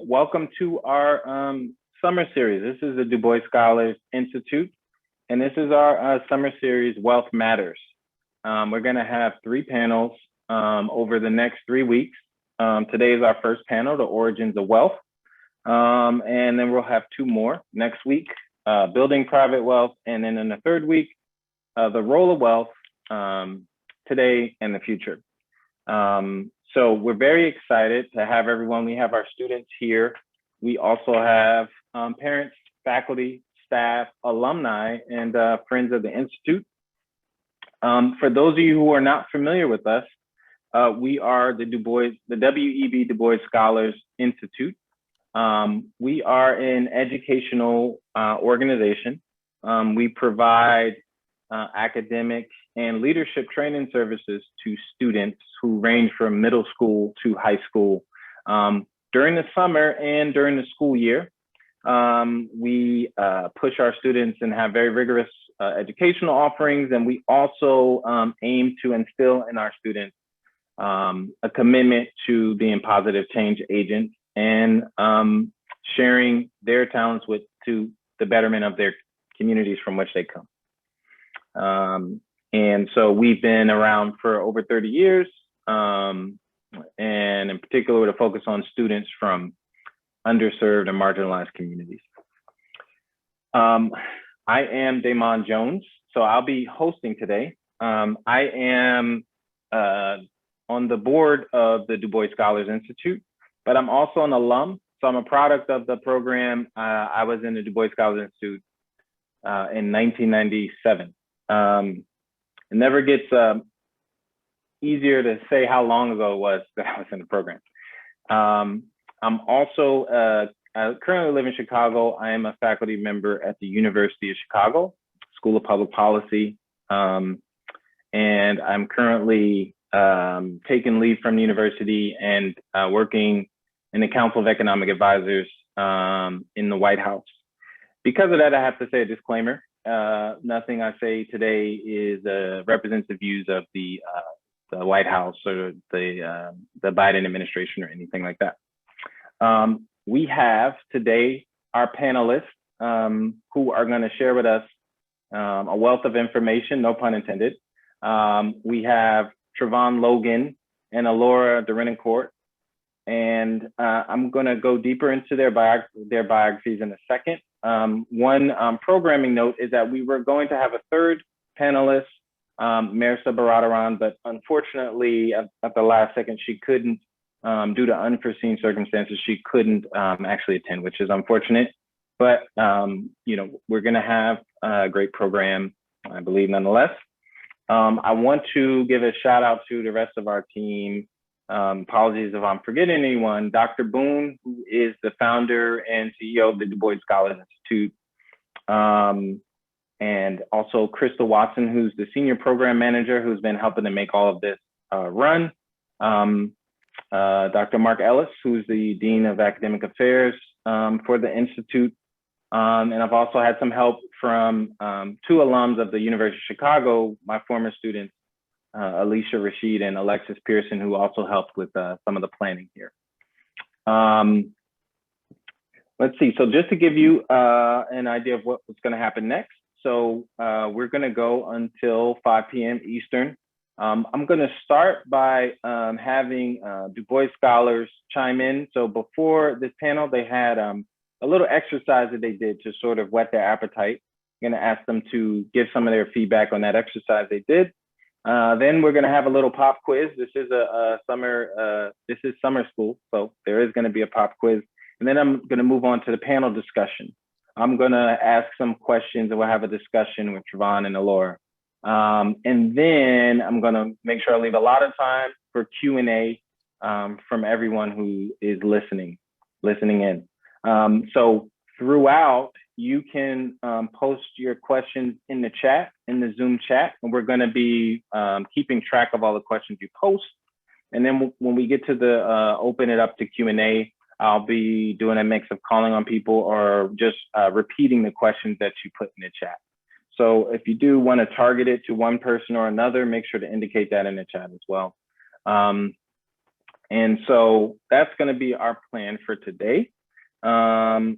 welcome to our summer series. This is the DuBois Scholars Institute, and this is our summer series, Wealth Matters. We're gonna have 3 panels over the next 3 weeks. Today is our first panel, The Origins of Wealth. And then we'll have 2 more next week, Building Private Wealth, and then in the 3rd week, The Role of Wealth Today and the Future. So we're very excited to have everyone. We have our students here. We also have parents, faculty, staff, alumni, and friends of the Institute. For those of you who are not familiar with us, we are the W.E.B. DuBois Scholars Institute. We are an educational organization. We provide academic and leadership training services to students who range from middle school to high school. During the summer and during the school year, we push our students and have very rigorous educational offerings, and we also aim to instill in our students a commitment to being positive change agents and sharing their talents to the betterment of their communities from which they come. And so we've been around for over 30 years, and in particular with a focus on students from underserved and marginalized communities. I am Damon Jones, so I'll be hosting today. I am on the board of the DuBois Scholars Institute, but I'm also an alum. So I'm a product of the program. I was in the DuBois Scholars Institute in 1997. It never gets easier to say how long ago it was that I was in the program. I'm also, I currently live in Chicago. I am a faculty member at the University of Chicago, School of Public Policy. And I'm currently taking leave from the university and working in the Council of Economic Advisors in the White House. Because of that, I have to say a disclaimer. Nothing I say today represents the views of the White House or the Biden administration or anything like that. We have today our panelists who are going to share with us a wealth of information, no pun intended. We have Trevon Logan and Alora Derenoncourt, and I'm going to go deeper into their biographies in a second. One programming note is that we were going to have a 3rd panelist, Marisa Baradaran, but unfortunately at the last second, she couldn't, due to unforeseen circumstances, she couldn't actually attend, which is unfortunate. But we're going to have a great program, I believe, nonetheless. I want to give a shout out to the rest of our team. Apologies if I'm forgetting anyone. Dr. Boone, who is the founder and CEO of the DuBois Scholars Institute. And also Crystal Watson, who's the senior program manager, who's been helping to make all of this run. Dr. Mark Ellis, who's the Dean of Academic Affairs for the Institute. And I've also had some help from 2 alums of the University of Chicago, my former students, Alicia Rashid and Alexis Pearson, who also helped with some of the planning here. Let's see, so just to give you an idea of what's gonna happen next. So we're gonna go until 5 p.m. Eastern. I'm gonna start by having DuBois Scholars chime in. So before this panel, they had a little exercise that they did to sort of whet their appetite. I'm gonna ask them to give some of their feedback on that exercise they did. Then we're gonna have a little pop quiz. This is this is summer school, so there is gonna be a pop quiz. And then I'm gonna move on to the panel discussion. I'm gonna ask some questions and we'll have a discussion with Trevon and Alora. And then I'm gonna make sure I leave a lot of time for Q&A from everyone who is listening in. So throughout, you can post your questions in the chat, in the Zoom chat, and we're gonna be keeping track of all the questions you post. And then when we get to the open it up to Q&A, I'll be doing a mix of calling on people or just repeating the questions that you put in the chat. So if you do want to target it to one person or another, make sure to indicate that in the chat as well. And so that's going to be our plan for today. And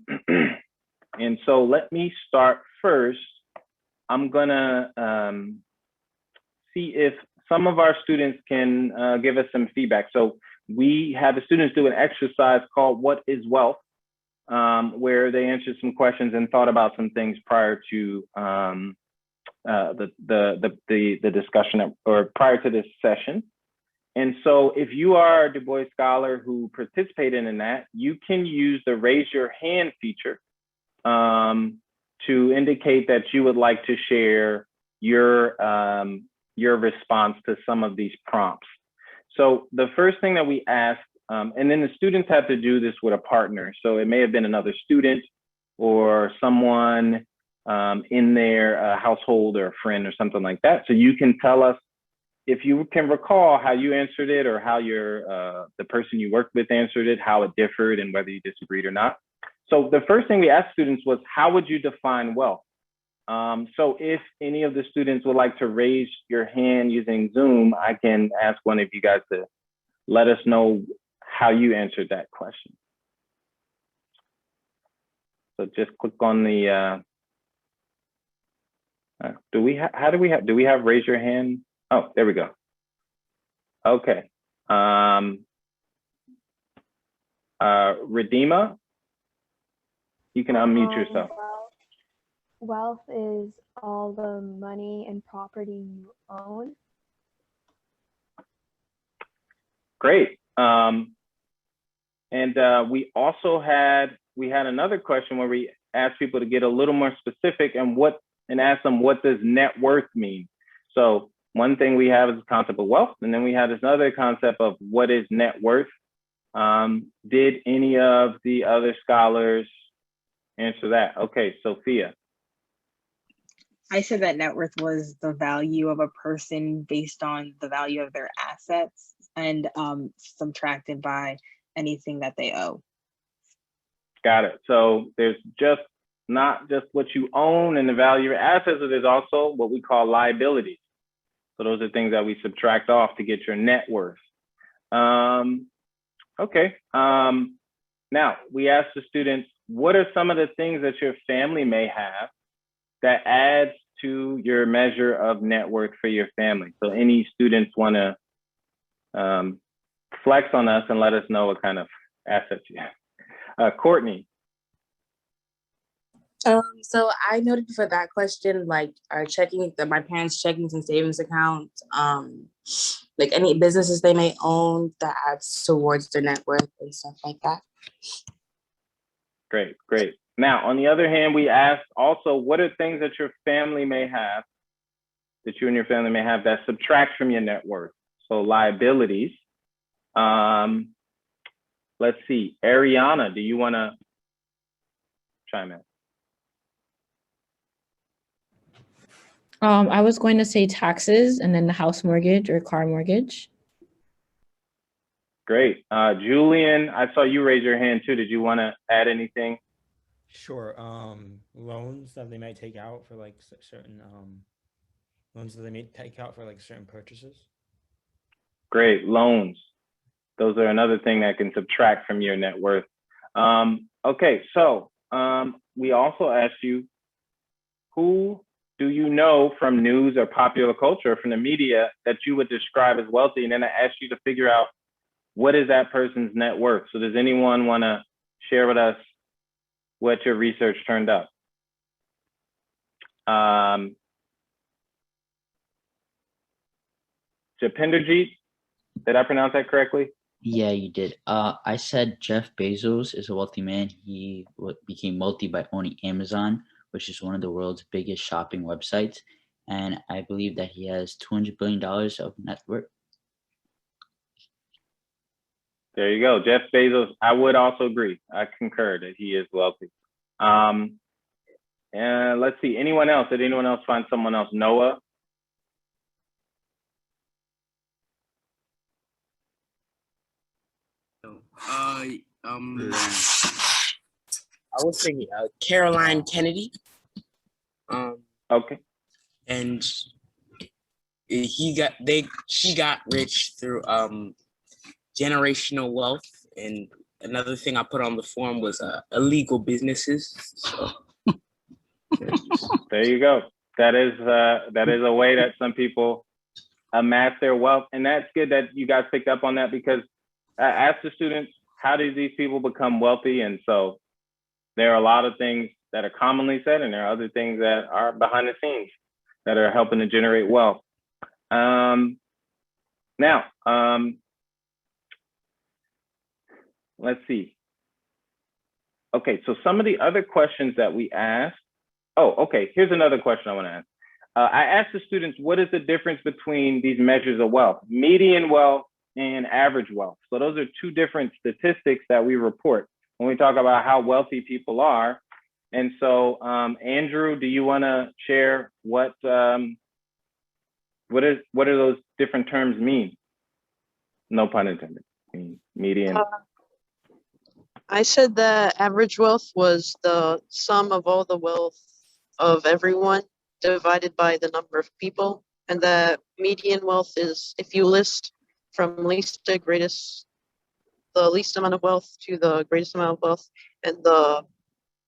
so let me start first. I'm gonna see if some of our students can give us some feedback. So we had the students do an exercise called "What is Wealth?" Where they answered some questions and thought about some things prior to the discussion or prior to this session. And so if you are a DuBois scholar who participated in that, you can use the raise your hand feature to indicate that you would like to share your response to some of these prompts. So the first thing that we asked, and then the students have to do this with a partner. So it may have been another student or someone in their household or a friend or something like that. So you can tell us if you can recall how you answered it or how the person you worked with answered it, how it differed and whether you disagreed or not. So the first thing we asked students was, how would you define wealth? So if any of the students would like to raise your hand using Zoom, I can ask one of you guys to let us know how you answered that question. So just click on the, do we have raise your hand? Oh, there we go. Okay. Redeema, you can unmute yourself. Wealth is all the money and property you own. Great. And we also had another question where we asked people to get a little more specific and ask them, what does net worth mean? So one thing we have is the concept of wealth, and then we have this other concept of what is net worth. Did any of the other scholars answer that? Okay, Sophia. I said that net worth was the value of a person based on the value of their assets and subtracted by anything that they owe. Got it. So there's just not just what you own and the value of your assets, but there's also what we call liabilities. So those are things that we subtract off to get your net worth. Okay. Now we asked the students, what are some of the things that your family may have that adds to your measure of net worth for your family? So any students want to flex on us and let us know what kind of assets you have. Courtney. So I noted for that question, like our my parents' checkings and savings accounts, like any businesses they may own that adds towards their net worth and stuff like that. Great, great. Now, on the other hand, we asked also, what are things that your family may have, that you and your family may have that subtract from your net worth? So liabilities. Let's see, Ariana, do you want to chime in? I was going to say taxes and then the house mortgage or car mortgage. Great. Julian, I saw you raise your hand too. Did you want to add anything? Sure. Loans that they might take out for like certain certain purchases. Great. Loans. Those are another thing that can subtract from your net worth. Okay, so we also asked you, who do you know from news or popular culture, from the media, that you would describe as wealthy? And then I asked you to figure out, what is that person's net worth? So does anyone want to share with us what your research turned up? Japenderjeet, did I pronounce that correctly? Yeah, you did. I said Jeff Bezos is a wealthy man. He became wealthy by owning Amazon, which is one of the world's biggest shopping websites. And I believe that he has $200 billion of net worth. There you go. Jeff Bezos, I would also agree. I concur that he is wealthy. And let's see, anyone else? Did anyone else find someone else? Noah? I would say Caroline Kennedy. Okay. And she got rich through generational wealth and another thing I put on the form was illegal businesses. So There you go. That is a way that some people amass their wealth, and that's good that you guys picked up on that, because I asked the students, how do these people become wealthy? And so there are a lot of things that are commonly said, and there are other things that are behind the scenes that are helping to generate wealth. Now, let's see. Okay, so some of the other questions that we asked. Oh, okay, here's another question I want to ask. I asked the students, what is the difference between these measures of wealth, median wealth and average wealth? So those are two different statistics that we report when we talk about how wealthy people are. And so, Andrew, do you want to share what do those different terms mean? No pun intended. Median. I said that average wealth was the sum of all the wealth of everyone divided by the number of people, and that median wealth is if you list from least to greatest, the least amount of wealth to the greatest amount of wealth, and the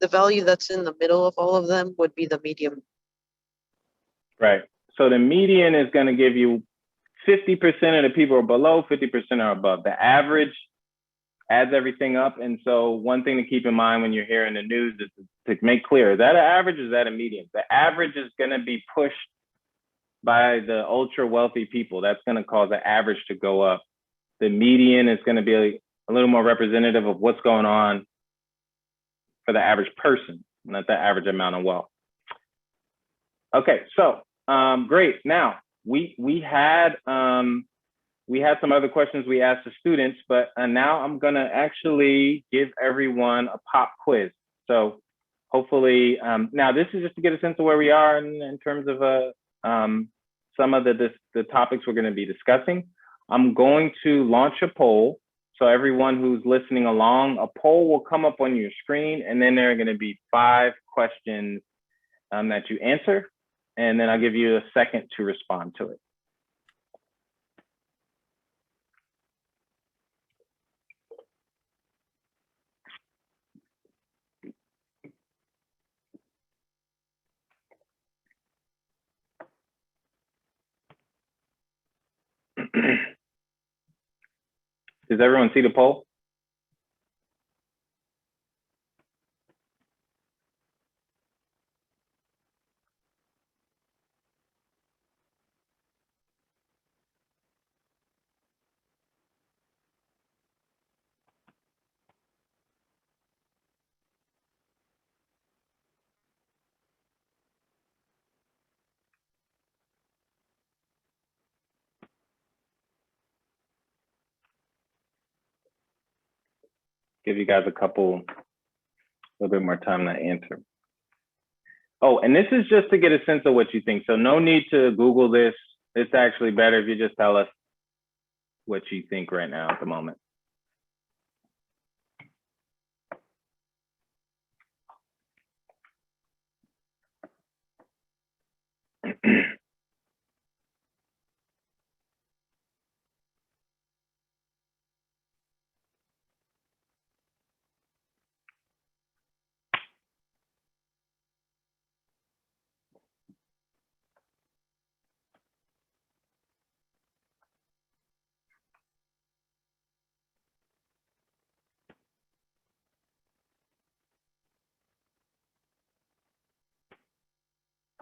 value that's in the middle of all of them would be the median. Right. So the median is going to give you 50% of the people are below, 50% are above. The average adds everything up. And so one thing to keep in mind when you're hearing the news is to make clear, is that an average or is that a median? The average is going to be pushed by the ultra wealthy people. That's going to cause the average to go up. The median is going to be a little more representative of what's going on for the average person, not the average amount of wealth. Okay, so great. Now we had some other questions we asked the students, but now I'm gonna actually give everyone a pop quiz. So hopefully, now this is just to get a sense of where we are in terms of some of the topics we're gonna be discussing. I'm going to launch a poll. So everyone who's listening along, a poll will come up on your screen, and then there are gonna be 5 questions that you answer, and then I'll give you a second to respond to it. Does everyone see the poll? Give you guys a little bit more time to answer. Oh, and this is just to get a sense of what you think. So no need to Google this. It's actually better if you just tell us what you think right now at the moment.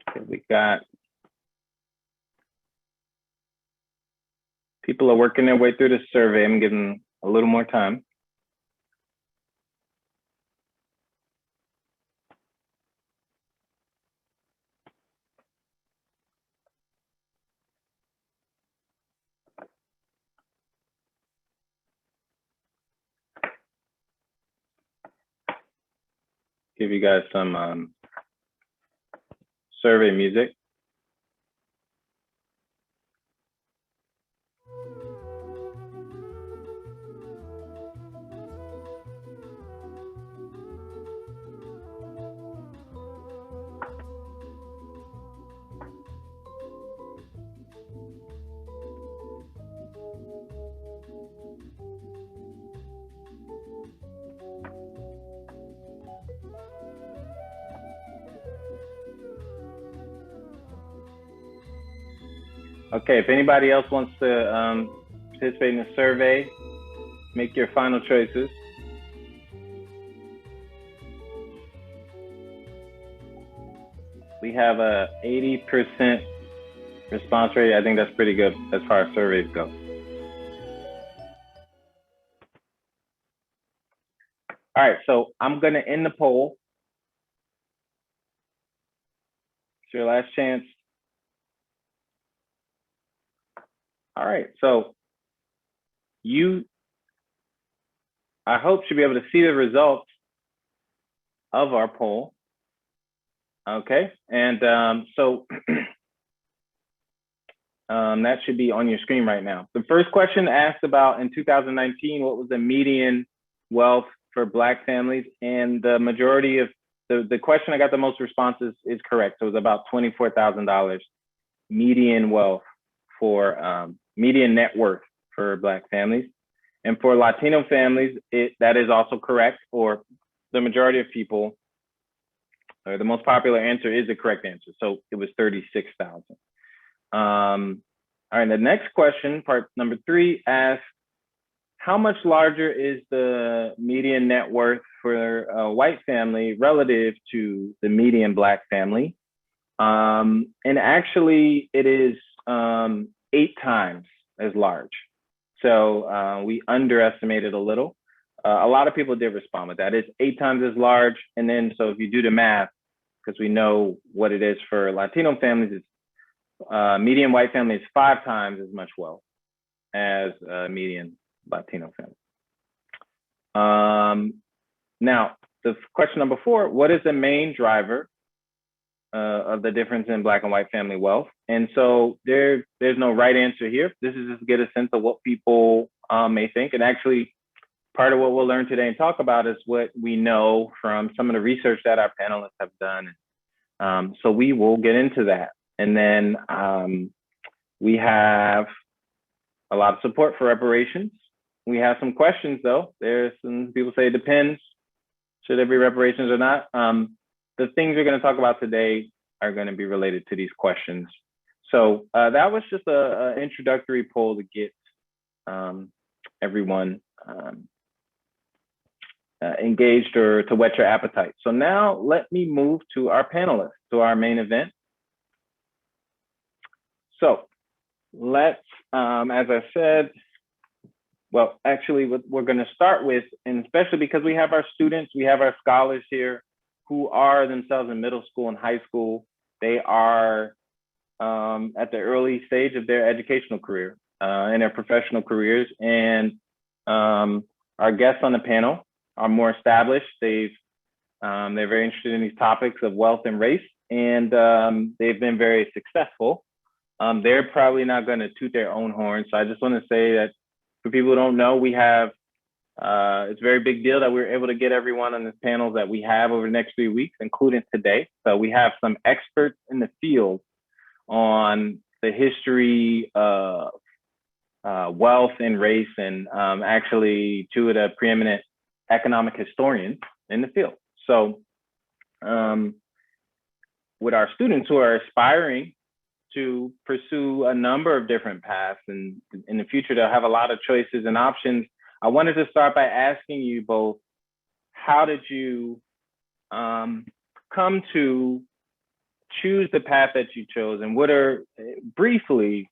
Okay, we got people are working their way through the survey. I'm giving a little more time. Give you guys some survey music. Okay, if anybody else wants to participate in the survey, make your final choices. We have a 80% response rate. I think that's pretty good as far as surveys go. All right, so I'm gonna end the poll. It's your last chance. All right, so I hope should be able to see the results of our poll. Okay, and so that should be on your screen right now. The first question asked about in 2019, what was the median wealth for Black families? And the majority of the question I got the most responses is correct. So it was about $24,000 median wealth for median net worth for Black families. And for Latino families, that is also correct, or the majority of people, or the most popular answer is the correct answer. So it was 36,000. All right, the next question, part number 3, asks, how much larger is the median net worth for a white family relative to the median Black family? And actually, it is 8 times as large. So we underestimated a little. A lot of people did respond with that. It's 8 times as large. And then, so if you do the math, because we know what it is for Latino families, it's median white family is 5 times as much wealth as median Latino family. Now, the question number 4, what is the main driver of the difference in Black and white family wealth? And so there's no right answer here. This is just to get a sense of what people may think. And actually, part of what we'll learn today and talk about is what we know from some of the research that our panelists have done. So we will get into that. And then we have a lot of support for reparations. We have some questions though. There's some people say it depends, should there be reparations or not? The things we're gonna talk about today are gonna be related to these questions. So that was just an introductory poll to get everyone engaged or to whet your appetite. So now let me move to our panelists, to our main event. So let's, as I said, well, actually what we're gonna start with, and especially because we have our students, we have our scholars here who are themselves in middle school and high school. They are at the early stage of their educational career and their professional careers. And our guests on the panel are more established. They're very interested in these topics of wealth and race, and they've been very successful. They're probably not going to toot their own horn. So I just want to say that for people who don't know, we have, it's a very big deal that we're able to get everyone on this panel that we have over the next 3 weeks, including today. So we have some experts in the field on the history of wealth and race, and actually 2 of the preeminent economic historians in the field. So with our students who are aspiring to pursue a number of different paths, and in the future they'll have a lot of choices and options, I wanted to start by asking you both, how did you come to choose the path that you chose, and what are, briefly,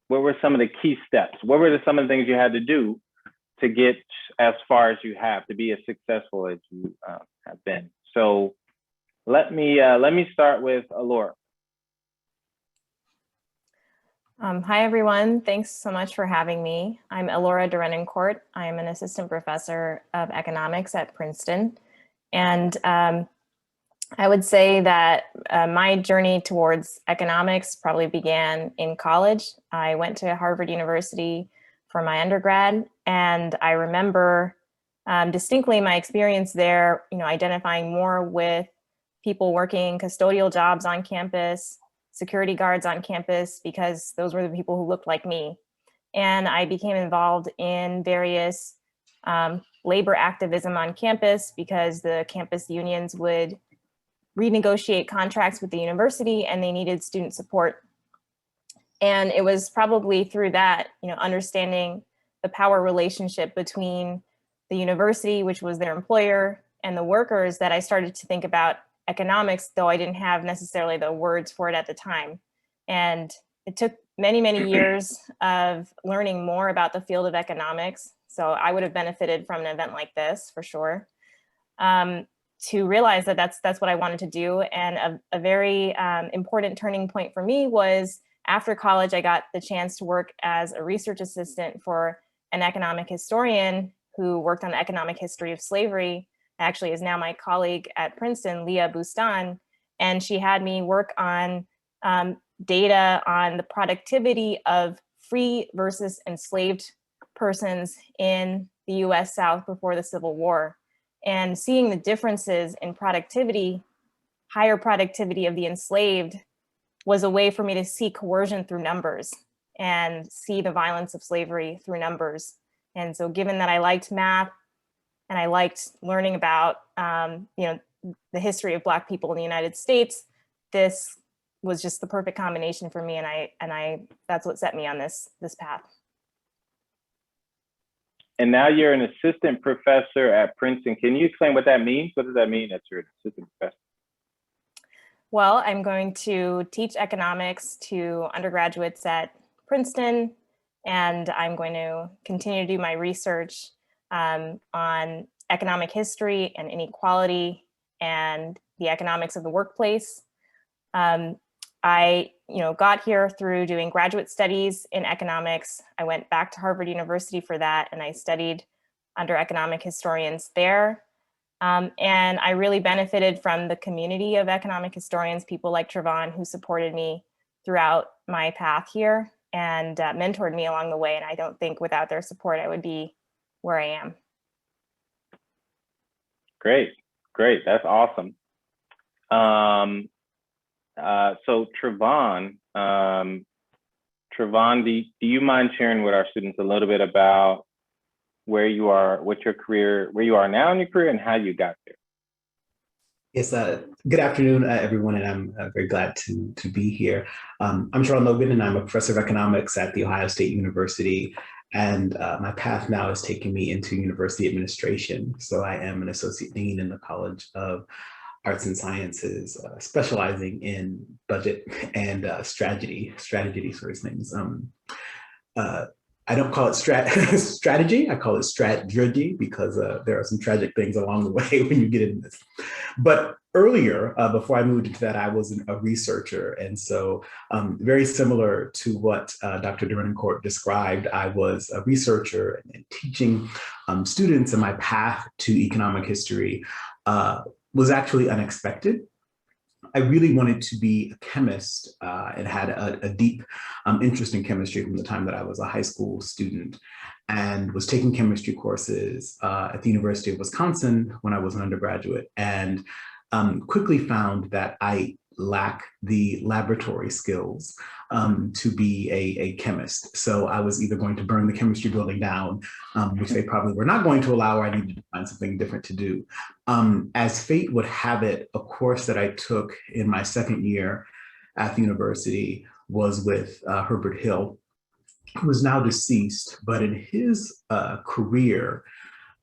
what were some of the key steps? What were some of the things you had to do to get as far as you have, to be as successful as you have been? So let me start with Alora. Hi, everyone. Thanks so much for having me. I'm Elora Derenoncourt. I'm an assistant professor of economics at Princeton. And I would say that my journey towards economics probably began in college. I went to Harvard University for my undergrad, and I remember distinctly my experience there, identifying more with people working custodial jobs on campus, security guards on campus, because those were the people who looked like me. And I became involved in various labor activism on campus, because the campus unions would renegotiate contracts with the university and they needed student support. And it was probably through that, understanding the power relationship between the university, which was their employer, and the workers, that I started to think about economics, though I didn't have necessarily the words for it at the time. And it took many, many years of learning more about the field of economics. So I would have benefited from an event like this for sure, to realize that that's what I wanted to do. And a very important turning point for me was after college, I got the chance to work as a research assistant for an economic historian who worked on the economic history of slavery, actually is now my colleague at Princeton, Leah Bustan. And she had me work on data on the productivity of free versus enslaved persons in the US South before the Civil War. And seeing the differences in productivity, higher productivity of the enslaved, was a way for me to see coercion through numbers and see the violence of slavery through numbers. And so given that I liked math and I liked learning about the history of Black people in the United States, this was just the perfect combination for me, and I that's what set me on this path. And now you're an assistant professor at Princeton. Can you explain what that means? What does that mean that you're an assistant professor? Well, I'm going to teach economics to undergraduates at Princeton, and I'm going to continue to do my research on economic history and inequality and the economics of the workplace. I got here through doing graduate studies in economics. I went back to Harvard University for that, and I studied under economic historians there. And I really benefited from the community of economic historians, people like Trevon, who supported me throughout my path here and mentored me along the way. And I don't think without their support, I would be where I am. Great. That's awesome. So Trevon, do you mind sharing with our students a little bit about where you are, where you are now in your career and how you got there? Yes, good afternoon, everyone, and I'm very glad to be here. I'm Trevon Logan, and I'm a professor of economics at The Ohio State University, and my path now is taking me into university administration. So I am an associate dean in the College of Arts and Sciences, specializing in budget and strategy sort of things. I don't call it strategy, I call it strategy, because there are some tragic things along the way when you get into this. But earlier, before I moved into that, I was a researcher. And so very similar to what Dr. Derenoncourt described, I was a researcher and teaching students, in my path to economic history was actually unexpected. I really wanted to be a chemist and had a deep interest in chemistry from the time that I was a high school student, and was taking chemistry courses at the University of Wisconsin when I was an undergraduate, and quickly found that I lack the laboratory skills to be a chemist. So I was either going to burn the chemistry building down, which they probably were not going to allow, or I needed to find something different to do. As fate would have it, a course that I took in my second year at the university was with Herbert Hill, who is now deceased, but in his career,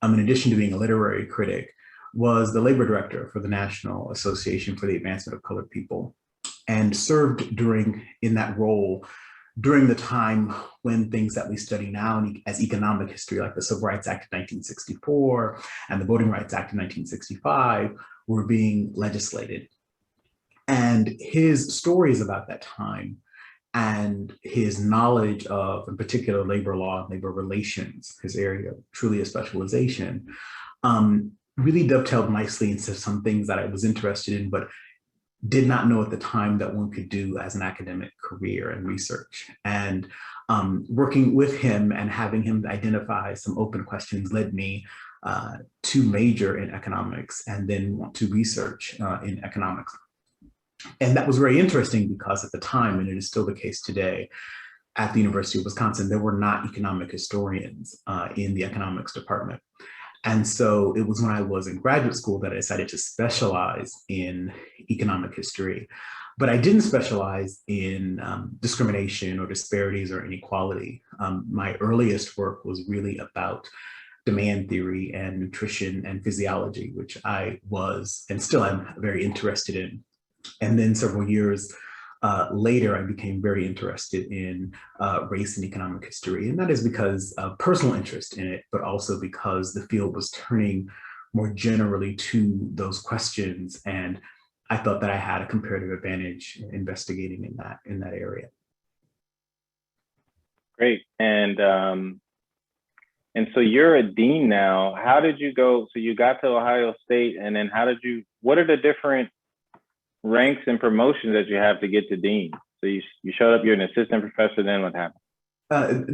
in addition to being a literary critic, was the labor director for the National Association for the Advancement of Colored People, and served in that role during the time when things that we study now as economic history, like the Civil Rights Act of 1964 and the Voting Rights Act of 1965, were being legislated. And his stories about that time and his knowledge of, in particular, labor law and labor relations, his area truly a specialization, really dovetailed nicely into some things that I was interested in, but did not know at the time that one could do as an academic career and research. And working with him and having him identify some open questions led me to major in economics and then want to research in economics. And that was very interesting because at the time, and it is still the case today, at the University of Wisconsin, there were not economic historians in the economics department. And so it was when I was in graduate school that I decided to specialize in economic history. But I didn't specialize in discrimination or disparities or inequality. My earliest work was really about demand theory and nutrition and physiology, which I was and still am very interested in. And then several years later, I became very interested in race and economic history. And that is because of personal interest in it, but also because the field was turning more generally to those questions. And I thought that I had a comparative advantage investigating in that area. Great. And so you're a dean now. How did you go? So you got to Ohio State, and then what are the different ranks and promotions that you have to get to dean? So you showed up, you're an assistant professor, then what happened?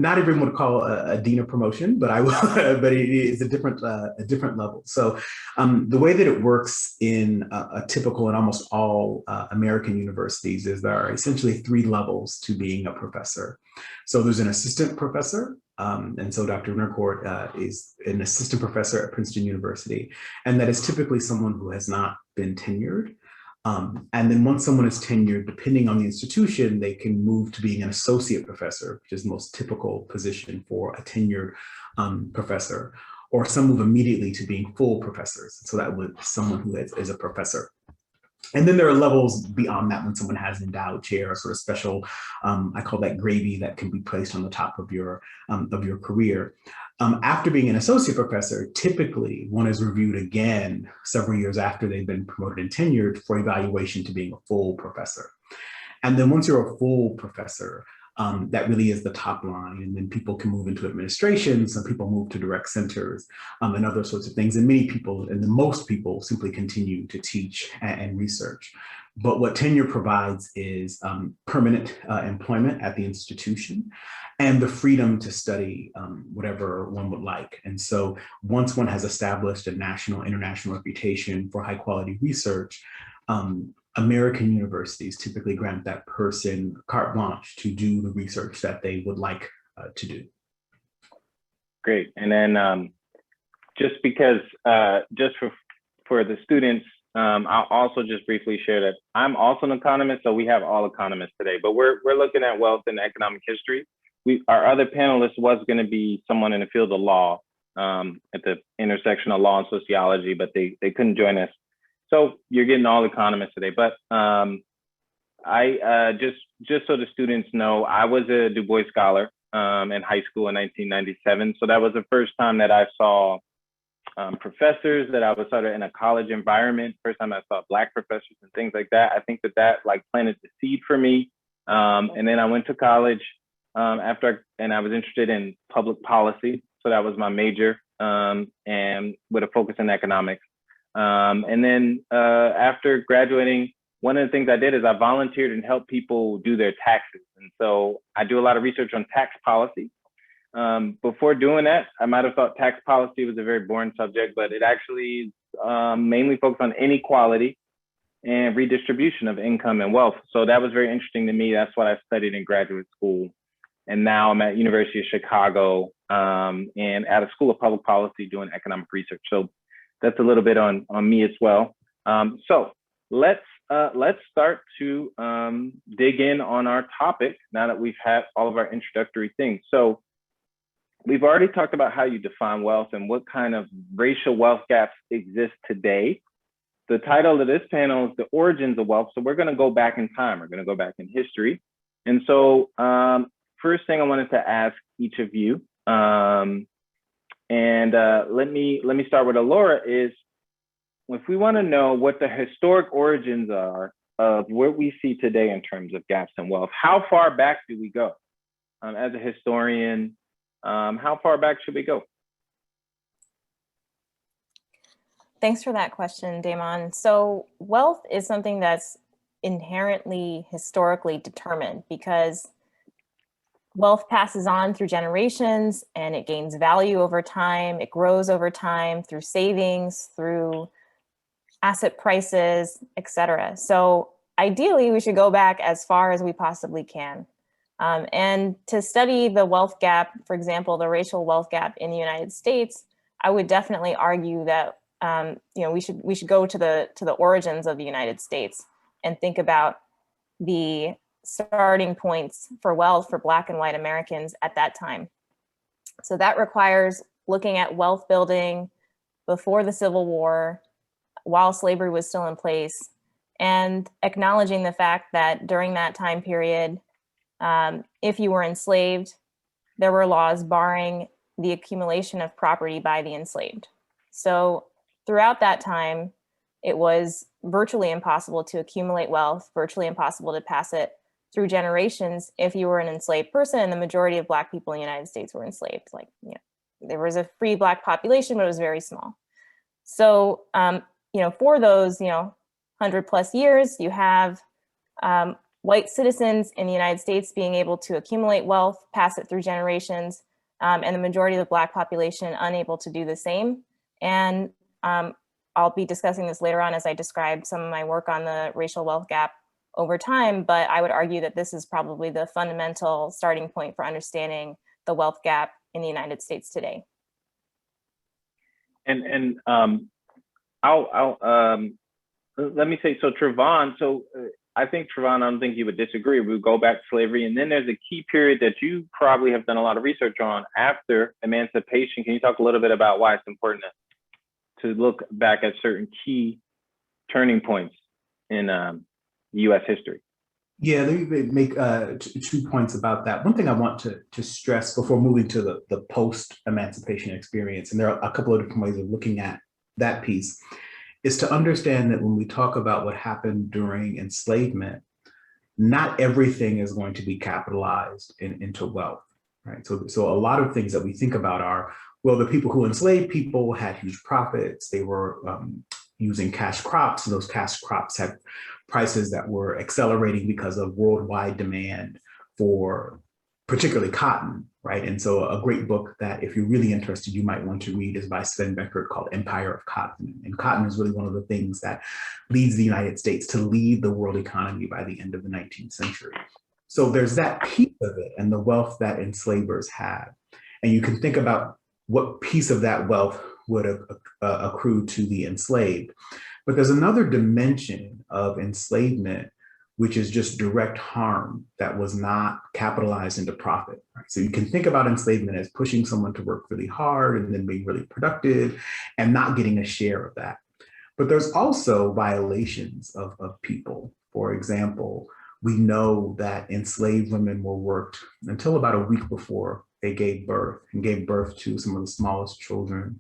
Not everyone would call a dean a promotion, but I will. But it is a different level. So the way that it works in a typical and almost all American universities is there are essentially 3 levels to being a professor. So there's an assistant professor, and so Dr. Rennercourt is an assistant professor at Princeton University, and that is typically someone who has not been tenured. And then once someone is tenured, depending on the institution, they can move to being an associate professor, which is the most typical position for a tenured professor, or some move immediately to being full professors. So that would be someone who is a professor. And then there are levels beyond that when someone has an endowed chair, or sort of special, I call that gravy, that can be placed on the top of your career. After being an associate professor, typically one is reviewed again several years after they've been promoted and tenured for evaluation to being a full professor. And then once you're a full professor, that really is the top line. And then people can move into administration. Some people move to direct centers and other sorts of things. And many people, and the most people, simply continue to teach and research. But what tenure provides is permanent employment at the institution and the freedom to study whatever one would like. And so once one has established a national, international reputation for high quality research, American universities typically grant that person carte blanche to do the research that they would like to do. Great. And then just because, just for the students, I'll also just briefly share that I'm also an economist, so we have all economists today, but we're looking at wealth and economic history. Our other panelist was going to be someone in the field of law, at the intersection of law and sociology, but they couldn't join us. So you're getting all economists today, but I just so the students know, I was a DuBois Scholar in high school in 1997. So that was the first time that I saw professors, that I was sort of in a college environment. First time I saw Black professors and things like that. I think that like planted the seed for me. And then I went to college and I was interested in public policy. So that was my major, and with a focus in economics. And then after graduating, one of the things I did is I volunteered and helped people do their taxes. And so I do a lot of research on tax policy. Before doing that, I might have thought tax policy was a very boring subject, but it actually mainly focused on inequality and redistribution of income and wealth. So that was very interesting to me. That's what I studied in graduate school. And now I'm at University of Chicago and at a School of Public Policy doing economic research. So that's a little bit on me as well. So let's start to dig in on our topic now that we've had all of our introductory things. So we've already talked about how you define wealth and what kind of racial wealth gaps exist today. The title of this panel is The Origins of Wealth. So we're going to go back in time. We're going to go back in history. And so first thing I wanted to ask each of you, and let me start with Alora, is if we want to know what the historic origins are of what we see today in terms of gaps in wealth, how far back do we go? As a historian, how far back should we go? Thanks for that question, Damon. So wealth is something that's inherently historically determined because wealth passes on through generations and it gains value over time. It grows over time through savings, through asset prices, etc. So ideally, we should go back as far as we possibly can. And to study the wealth gap, for example, the racial wealth gap in the United States, I would definitely argue that we should go to the origins of the United States and think about the starting points for wealth for Black and white Americans at that time. So that requires looking at wealth building before the Civil War, while slavery was still in place, and acknowledging the fact that during that time period, if you were enslaved, there were laws barring the accumulation of property by the enslaved. So throughout that time, it was virtually impossible to accumulate wealth, virtually impossible to pass it through generations if you were an enslaved person, and the majority of Black people in the United States were enslaved. Like, there was a free Black population, but it was very small. So, for those, 100+ years, you have white citizens in the United States being able to accumulate wealth, pass it through generations, and the majority of the Black population unable to do the same. And I'll be discussing this later on as I describe some of my work on the racial wealth gap over time, but I would argue that this is probably the fundamental starting point for understanding the wealth gap in the United States today. And let me say, so Trevon, I think Trevon, I don't think you would disagree. We would go back to slavery, and then there's a key period that you probably have done a lot of research on after emancipation. Can you talk a little bit about why it's important to look back at certain key turning points in U.S. history? Yeah, let me make 2 points about that. One thing I want to stress before moving to the post-emancipation experience, and there are a couple of different ways of looking at that piece, is to understand that when we talk about what happened during enslavement, not everything is going to be capitalized into wealth, right? So a lot of things that we think about are, well, the people who enslaved people had huge profits. They were using cash crops, and those cash crops had prices that were accelerating because of worldwide demand for particularly cotton, right? And so a great book that if you're really interested, you might want to read is by Sven Beckert called Empire of Cotton. And cotton is really one of the things that leads the United States to lead the world economy by the end of the 19th century. So there's that piece of it and the wealth that enslavers had. And you can think about what piece of that wealth would accrue to the enslaved. But there's another dimension of enslavement, which is just direct harm that was not capitalized into profit. Right? So you can think about enslavement as pushing someone to work really hard and then being really productive and not getting a share of that. But there's also violations of people. For example, we know that enslaved women were worked until about a week before they gave birth, and gave birth to some of the smallest children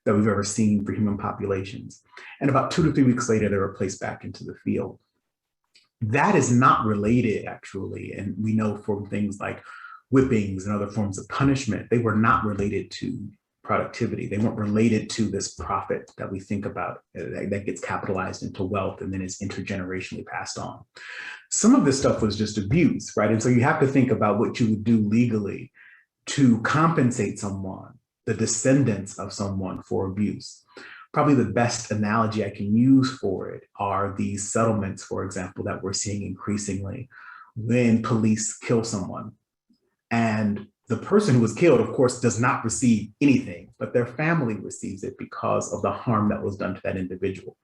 that we've ever seen for human populations. And about 2 to 3 weeks later, they were placed back into the field. That is not related, actually, and we know from things like whippings and other forms of punishment, they were not related to productivity. They weren't related to this profit that we think about that gets capitalized into wealth and then is intergenerationally passed on. Some of this stuff was just abuse, right? And so you have to think about what you would do legally to compensate someone, the descendants of someone, for abuse. Probably the best analogy I can use for it are these settlements, for example, that we're seeing increasingly when police kill someone. And the person who was killed, of course, does not receive anything, but their family receives it because of the harm that was done to that individual.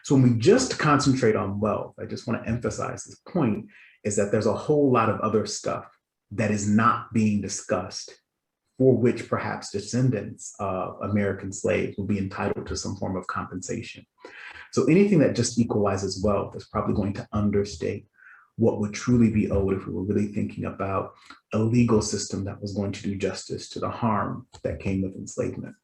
So when we just concentrate on wealth, I just want to emphasize this point, is that there's a whole lot of other stuff that is not being discussed, for which perhaps descendants of American slaves will be entitled to some form of compensation. So anything that just equalizes wealth is probably going to understate what would truly be owed if we were really thinking about a legal system that was going to do justice to the harm that came with enslavement.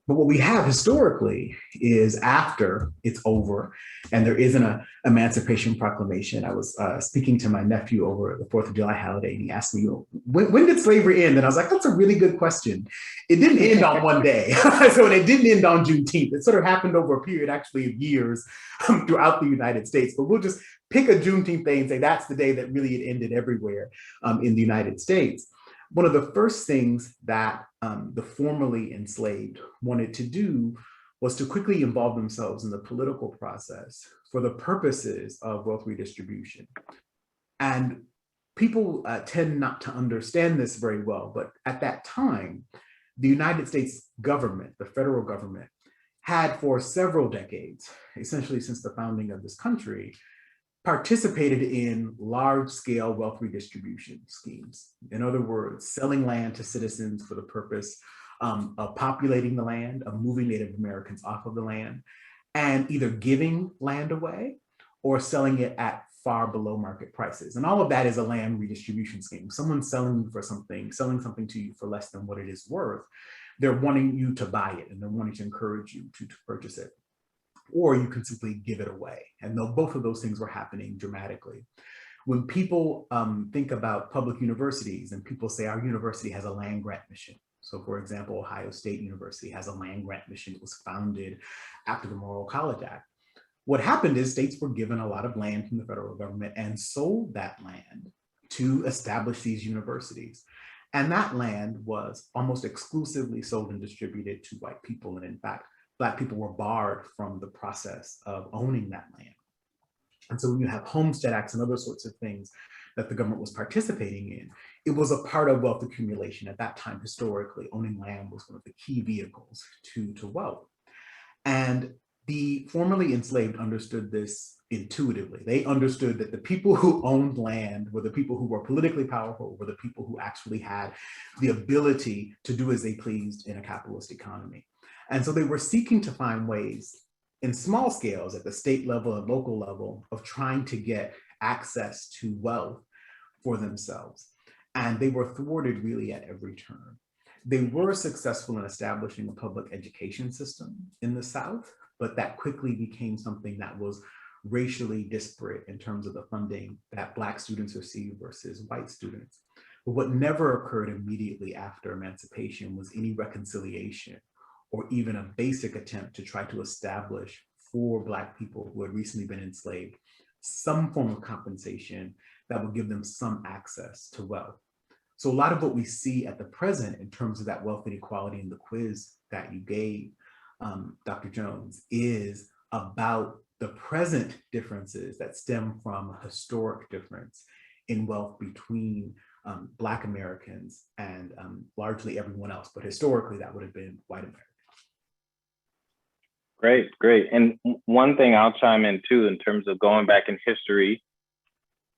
But what we have historically is after it's over and there isn't an Emancipation Proclamation. I was speaking to my nephew over the 4th of July holiday, and he asked me, when did slavery end? And I was like, that's a really good question. It didn't end on one day. So it didn't end on Juneteenth. It sort of happened over a period actually of years throughout the United States. But we'll just pick a Juneteenth day and say that's the day that really it ended everywhere in the United States. One of the first things that the formerly enslaved wanted to do was to quickly involve themselves in the political process for the purposes of wealth redistribution. And people tend not to understand this very well, but at that time, the United States government, the federal government, had for several decades, essentially since the founding of this country, participated in large-scale wealth redistribution schemes. In other words, selling land to citizens for the purpose of populating the land, of moving Native Americans off of the land, and either giving land away or selling it at far below market prices. And all of that is a land redistribution scheme. Someone's selling you for something, selling something to you for less than what it is worth. They're wanting you to buy it and they're wanting to encourage you to purchase it. Or you can simply give it away. And though both of those things were happening dramatically. When people think about public universities and people say our university has a land grant mission. So for example, Ohio State University has a land grant mission that was founded after the Morrill College Act. What happened is states were given a lot of land from the federal government and sold that land to establish these universities. And that land was almost exclusively sold and distributed to white people. And in fact, Black people were barred from the process of owning that land. And so when you have homestead acts and other sorts of things that the government was participating in, it was a part of wealth accumulation. At that time, historically, owning land was one of the key vehicles to wealth. And the formerly enslaved understood this intuitively. They understood that the people who owned land were the people who were politically powerful, were the people who actually had the ability to do as they pleased in a capitalist economy. And so they were seeking to find ways in small scales at the state level and local level of trying to get access to wealth for themselves. And they were thwarted really at every turn. They were successful in establishing a public education system in the South, but that quickly became something that was racially disparate in terms of the funding that Black students received versus white students. But what never occurred immediately after emancipation was any reconciliation or even a basic attempt to try to establish for Black people who had recently been enslaved some form of compensation that would give them some access to wealth. So a lot of what we see at the present in terms of that wealth inequality in the quiz that you gave, Dr. Jones, is about the present differences that stem from a historic difference in wealth between Black Americans and largely everyone else, but historically that would have been white Americans. Great, great. And one thing I'll chime in too, in terms of going back in history,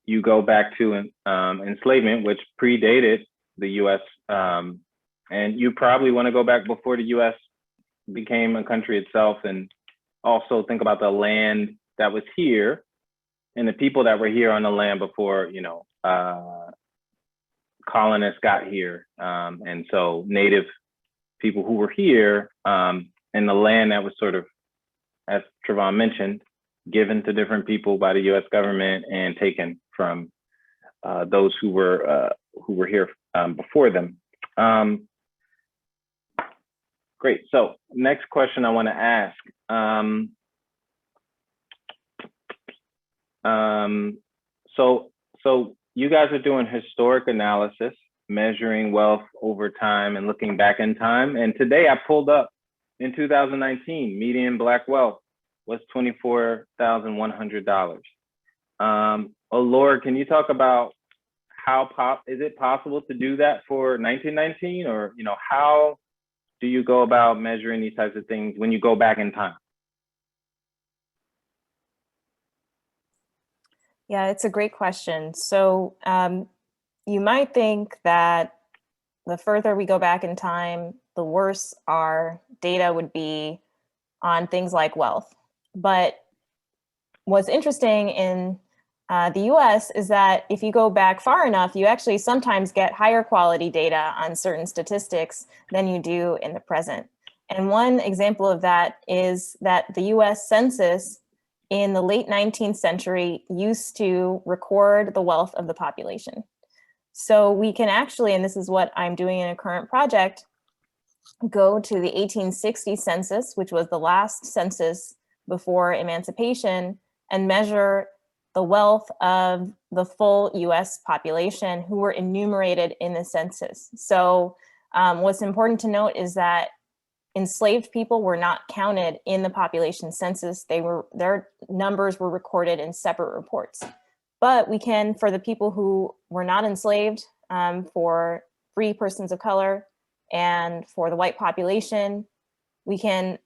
you go back to enslavement, which predated the US, and you probably want to go back before the US became a country itself, and also think about the land that was here and the people that were here on the land before, you know, colonists got here. And so native people who were here, and the land that was sort of, as Trevon mentioned, given to different people by the US government and taken from those who were here before them. Great, so next question I wanna ask. So you guys are doing historic analysis, measuring wealth over time and looking back in time. And today I pulled up in 2019, median Black wealth was $24,100. Laura, can you talk about is it possible to do that for 1919, or how do you go about measuring these types of things when you go back in time? Yeah, it's a great question. So you might think that the further we go back in time, the worse our data would be on things like wealth. But what's interesting in the US is that if you go back far enough, you actually sometimes get higher quality data on certain statistics than you do in the present. And one example of that is that the US Census in the late 19th century used to record the wealth of the population. So we can actually, and this is what I'm doing in a current project, go to the 1860 census, which was the last census before emancipation, and measure the wealth of the full US population who were enumerated in the census. So what's important to note is that enslaved people were not counted in the population census. Their numbers were recorded in separate reports. But we can, for the people who were not enslaved, for free persons of color, And for the white population, we can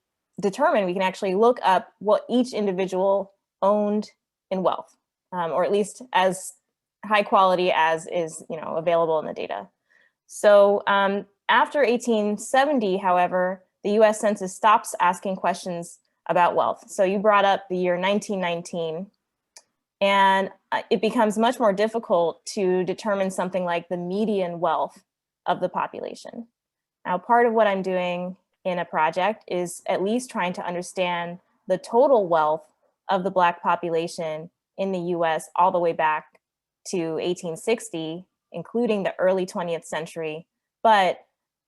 actually look up what each individual owned in wealth, or at least as high quality as is available in the data. So after 1870, however, the US Census stops asking questions about wealth. So you brought up the year 1919, and it becomes much more difficult to determine something like the median wealth of the population. Now, part of what I'm doing in a project is at least trying to understand the total wealth of the Black population in the US all the way back to 1860, including the early 20th century, but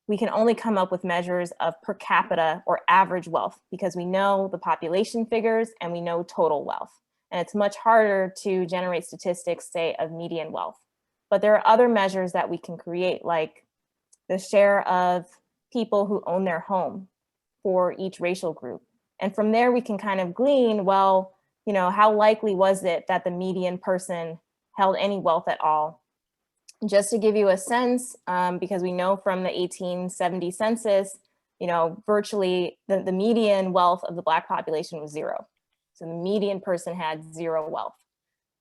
we can only come up with measures of per capita or average wealth because we know the population figures and we know total wealth. And it's much harder to generate statistics, say, of median wealth. But there are other measures that we can create, like the share of people who own their home for each racial group. And from there, we can kind of glean, well, how likely was it that the median person held any wealth at all? Just to give you a sense, because we know from the 1870 census, virtually the median wealth of the Black population was 0. So the median person had 0 wealth.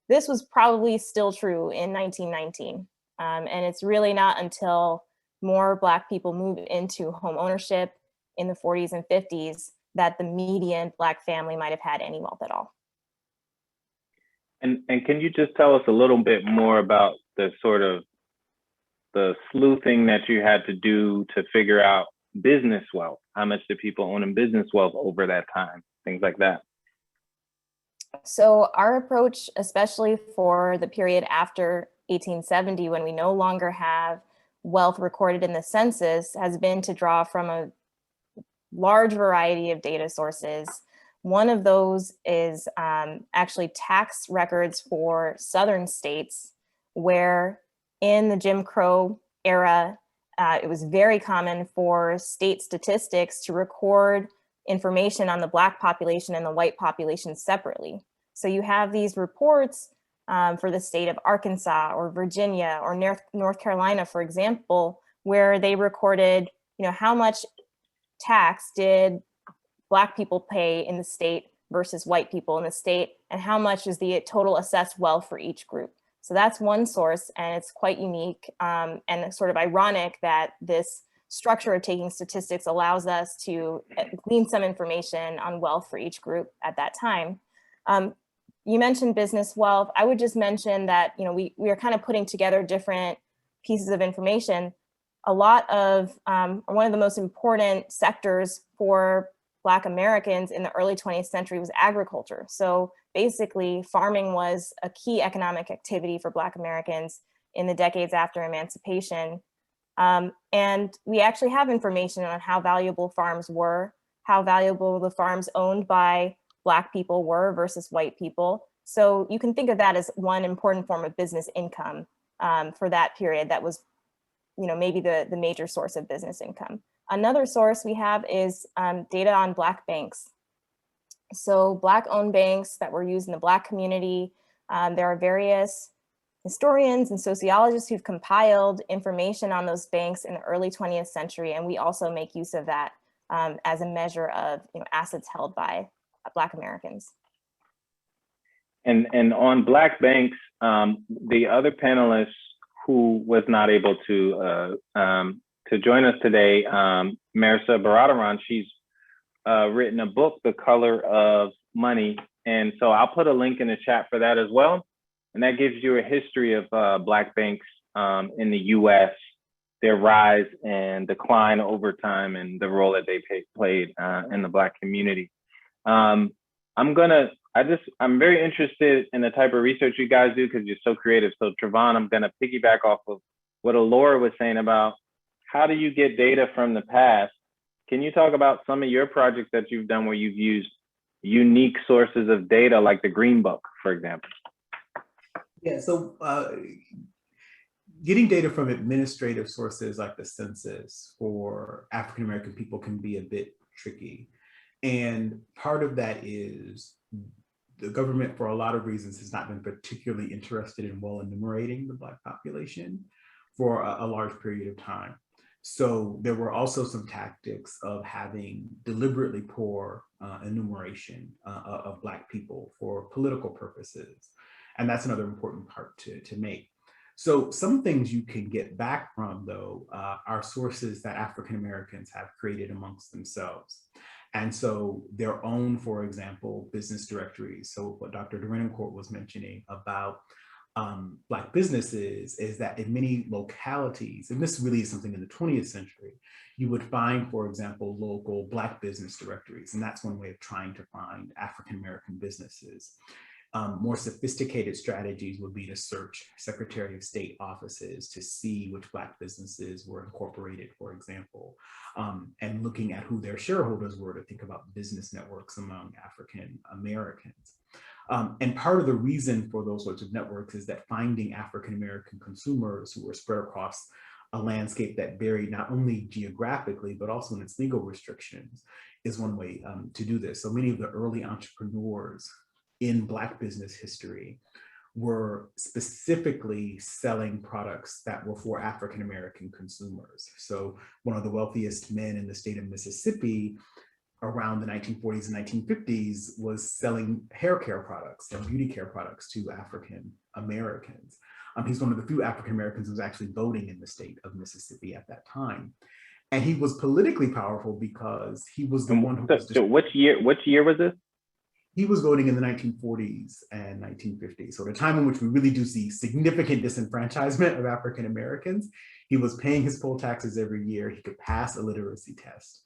This was probably still true in 1919. And it's really not until more Black people move into home ownership in the 40s and 50s that the median Black family might have had any wealth at all. And can you just tell us a little bit more about the sort of the sleuthing that you had to do to figure out business wealth? How much did people own in business wealth over that time? Things like that. So our approach, especially for the period after 1870, when we no longer have wealth recorded in the census, has been to draw from a large variety of data sources. One of those is actually tax records for Southern states, where in the Jim Crow era, it was very common for state statistics to record information on the Black population and the white population separately. So you have these reports for the state of Arkansas or Virginia or North Carolina, for example, where they recorded, how much tax did Black people pay in the state versus white people in the state, and how much is the total assessed wealth for each group. So that's one source, and it's quite unique and sort of ironic that this structure of taking statistics allows us to glean some information on wealth for each group at that time. You mentioned business wealth. I would just mention that we are kind of putting together different pieces of information. A lot of, one of the most important sectors for Black Americans in the early 20th century was agriculture. So basically, farming was a key economic activity for Black Americans in the decades after emancipation. And we actually have information on how valuable farms were, how valuable the farms owned by Black people were versus white people. So you can think of that as one important form of business income for that period that was maybe the major source of business income. Another source we have is data on Black banks. So Black-owned banks that were used in the Black community. There are various historians and sociologists who've compiled information on those banks in the early 20th century, and we also make use of that as a measure of assets held by Black Americans. And on Black banks, the other panelists who was not able to join us today, Marisa Baradaran, she's written a book, The Color of Money. And so I'll put a link in the chat for that as well. And that gives you a history of Black banks in the US, their rise and decline over time and the role that they played in the Black community. I'm very interested in the type of research you guys do because you're so creative. So Trevon, I'm gonna piggyback off of what Alora was saying about how do you get data from the past? Can you talk about some of your projects that you've done where you've used unique sources of data like the Green Book, for example? Yeah, so getting data from administrative sources like the census for African-American people can be a bit tricky. And part of that is the government, for a lot of reasons, has not been particularly interested in well enumerating the Black population for a large period of time. So there were also some tactics of having deliberately poor enumeration of Black people for political purposes. And that's another important part to make. So some things you can get back from, though, are sources that African Americans have created amongst themselves. And so their own, for example, business directories. So what Dr. Derenoncourt was mentioning about Black businesses is that in many localities, and this really is something in the 20th century, you would find, for example, local Black business directories. And that's one way of trying to find African-American businesses. More sophisticated strategies would be to search Secretary of State offices to see which Black businesses were incorporated, for example, and looking at who their shareholders were to think about business networks among African Americans. And part of the reason for those sorts of networks is that finding African-American consumers who were spread across a landscape that varied not only geographically, but also in its legal restrictions is one way to do this. So many of the early entrepreneurs in Black business history were specifically selling products that were for African-American consumers. So one of the wealthiest men in the state of Mississippi around the 1940s and 1950s was selling hair care products and beauty care products to African Americans. He's one of the few African Americans who was actually voting in the state of Mississippi at that time. And he was politically powerful because he was the one who was— So which year was this? He was voting in the 1940s and 1950s. So the time in which we really do see significant disenfranchisement of African Americans. He was paying his poll taxes every year. He could pass a literacy test,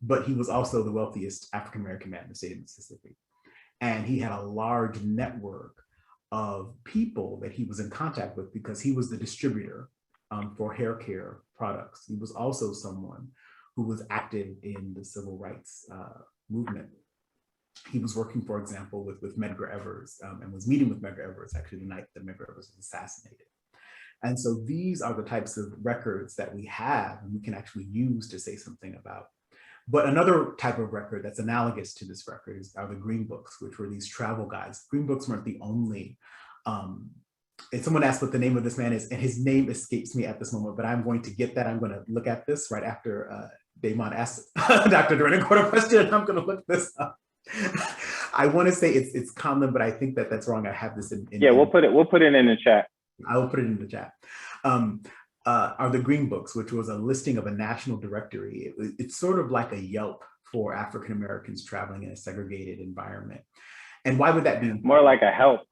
but he was also the wealthiest African-American man in the state of Mississippi. And he had a large network of people that he was in contact with because he was the distributor for hair care products. He was also someone who was active in the civil rights movement. He was working, for example, with Medgar Evers and was meeting with Medgar Evers actually the night that Medgar Evers was assassinated. And so these are the types of records that we have and we can actually use to say something about. But another type of record that's analogous to this record are the Green Books, which were these travel guides. Green Books weren't the only, and someone asked what the name of this man is, and his name escapes me at this moment, but I'm going to get that. I'm going to look at this right after Damon asked Dr. Derenoncourt a question. I'm going to look this up. I want to say it's common, but I think that's wrong. I have this in yeah, we'll put it in the chat. I will put it in the chat. Are the Green Books, which was a listing of a national directory. It's sort of like a Yelp for African Americans traveling in a segregated environment. And why would that be? More like a help.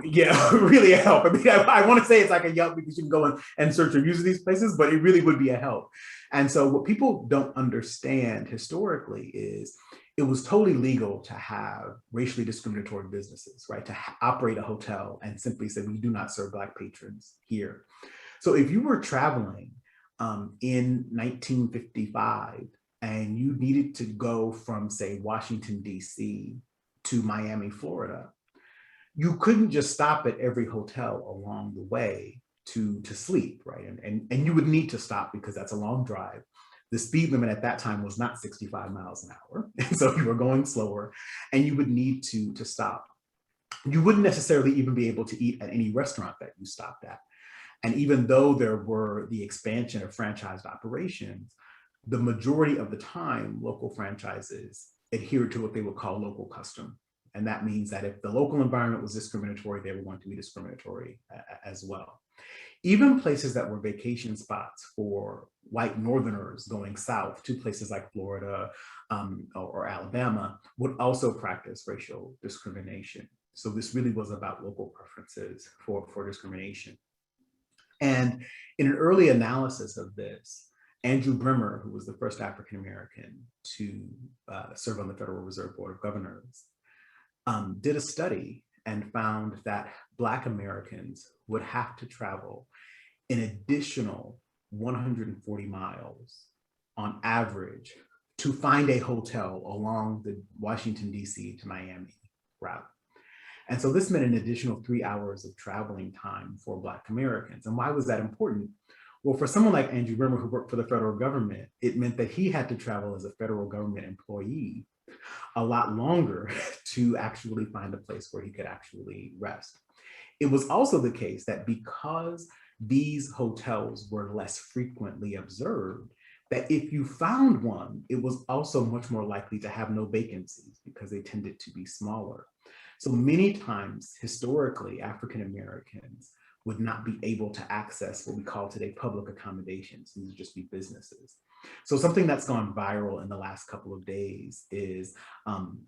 Yeah, really a help. I mean, I want to say it's like a Yelp because you can go and search reviews of these places, but it really would be a help. And so what people don't understand historically is it was totally legal to have racially discriminatory businesses, right? To operate a hotel and simply say, we do not serve Black patrons here. So if you were traveling in 1955 and you needed to go from, say, Washington, D.C. to Miami, Florida, you couldn't just stop at every hotel along the way to sleep, right? And you would need to stop because that's a long drive. The speed limit at that time was not 65 miles an hour. And so you were going slower and you would need to stop. You wouldn't necessarily even be able to eat at any restaurant that you stopped at. And even though there were the expansion of franchised operations, the majority of the time, local franchises adhered to what they would call local custom. And that means that if the local environment was discriminatory, they were going to be discriminatory as well. Even places that were vacation spots for white Northerners going south to places like Florida or Alabama would also practice racial discrimination. So this really was about local preferences for discrimination. And in an early analysis of this, Andrew Bremer, who was the first African-American to serve on the Federal Reserve Board of Governors, did a study and found that Black Americans would have to travel an additional 140 miles on average to find a hotel along the Washington, D.C. to Miami route. And so this meant an additional 3 hours of traveling time for Black Americans. And why was that important? Well, for someone like Andrew Bremer, who worked for the federal government, it meant that he had to travel as a federal government employee a lot longer to actually find a place where he could actually rest. It was also the case that because these hotels were less frequently observed, that if you found one, it was also much more likely to have no vacancies because they tended to be smaller. So many times, historically, African Americans would not be able to access what we call today public accommodations. These would just be businesses. So something that's gone viral in the last couple of days is an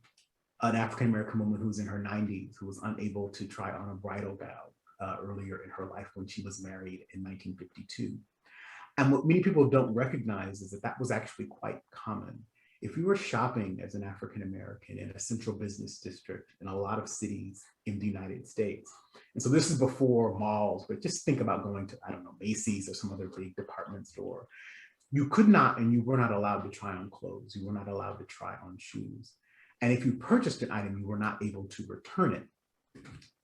African American woman who's in her 90s who was unable to try on a bridal gown earlier in her life when she was married in 1952. And what many people don't recognize is that that was actually quite common. If you were shopping as an African American in a central business district in a lot of cities in the United States, and so this is before malls, but just think about going to, I don't know, Macy's or some other big department store. You could not and you were not allowed to try on clothes. You were not allowed to try on shoes. And if you purchased an item, you were not able to return it.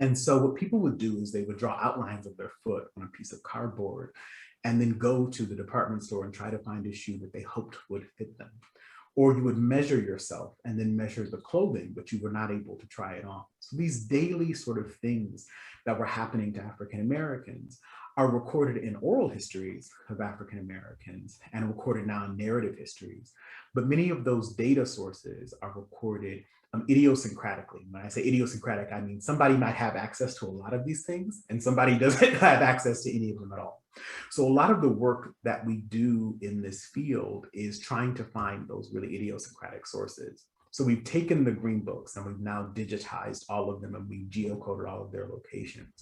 And so what people would do is they would draw outlines of their foot on a piece of cardboard and then go to the department store and try to find a shoe that they hoped would fit them. Or you would measure yourself and then measure the clothing, but you were not able to try it on. So these daily sort of things that were happening to African Americans are recorded in oral histories of African Americans and recorded now in narrative histories. But many of those data sources are recorded idiosyncratically. When I say idiosyncratic, I mean somebody might have access to a lot of these things and somebody doesn't have access to any of them at all. So a lot of the work that we do in this field is trying to find those really idiosyncratic sources. So we've taken the green books and we've now digitized all of them and we've geocoded all of their locations.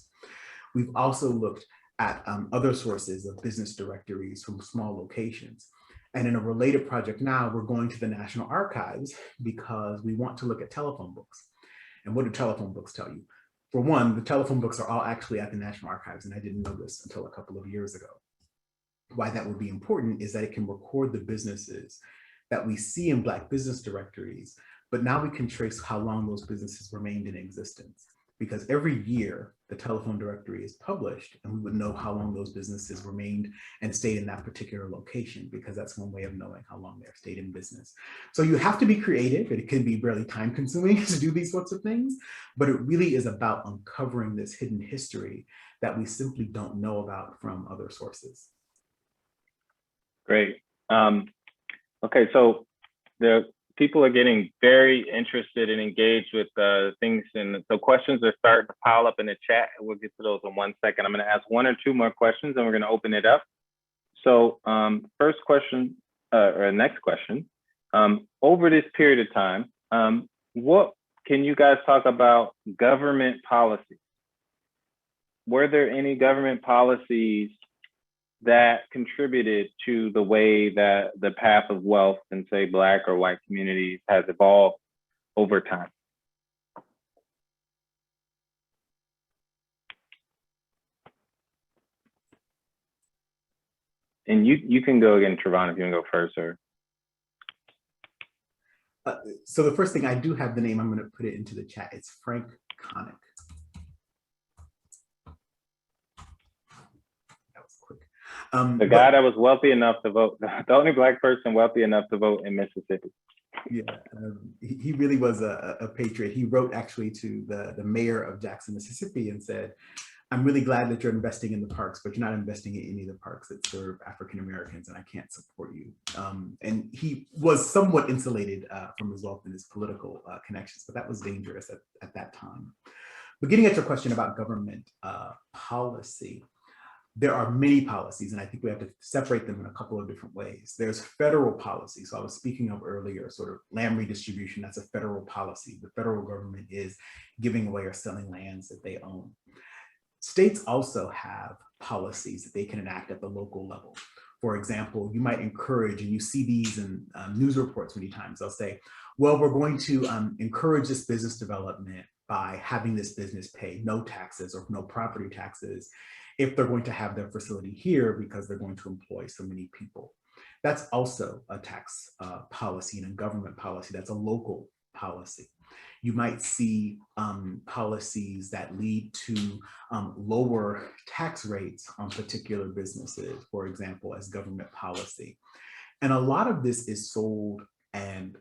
We've also looked at other sources of business directories from small locations. And in a related project now, we're going to the National Archives because we want to look at telephone books. And what do telephone books tell you? For one, the telephone books are all actually at the National Archives, and I didn't know this until a couple of years ago. Why that would be important is that it can record the businesses that we see in Black business directories, but now we can trace how long those businesses remained in existence. Because every year, the telephone directory is published, and we would know how long those businesses remained and stayed in that particular location, because that's one way of knowing how long they've stayed in business. So you have to be creative, and it can be really time consuming to do these sorts of things, but it really is about uncovering this hidden history that we simply don't know about from other sources. Great. Okay, so the people are getting very interested and engaged with things, and so questions are starting to pile up in the chat. We'll get to those in 1 second. I'm going to ask 1 or 2 more questions, and we're going to open it up. So first question, or next question, over this period of time, what can you guys talk about government policies? Were there any government policies that contributed to the way that the path of wealth in, say, Black or white communities has evolved over time? And you can go again, Trevon, if you want to go first, or. So the first thing, I do have the name, I'm going to put it into the chat. It's Frank Connick. The guy that was wealthy enough to vote, the only Black person wealthy enough to vote in Mississippi. Yeah, he really was a patriot. He wrote actually to the mayor of Jackson, Mississippi, and said, I'm really glad that you're investing in the parks, but you're not investing in any of the parks that serve African Americans, and I can't support you. And he was somewhat insulated from his wealth and his political connections, but that was dangerous at that time. But getting at your question about government policy, there are many policies, and I think we have to separate them in a couple of different ways. There's federal policy. So I was speaking of earlier, sort of land redistribution, that's a federal policy. The federal government is giving away or selling lands that they own. States also have policies that they can enact at the local level. For example, you might encourage, and you see these in news reports many times, they'll say, well, we're going to encourage this business development by having this business pay no taxes or no property taxes if they're going to have their facility here because they're going to employ so many people. That's also a tax policy and a government policy. That's a local policy. You might see policies that lead to lower tax rates on particular businesses, for example, as government policy. And a lot of this is sold and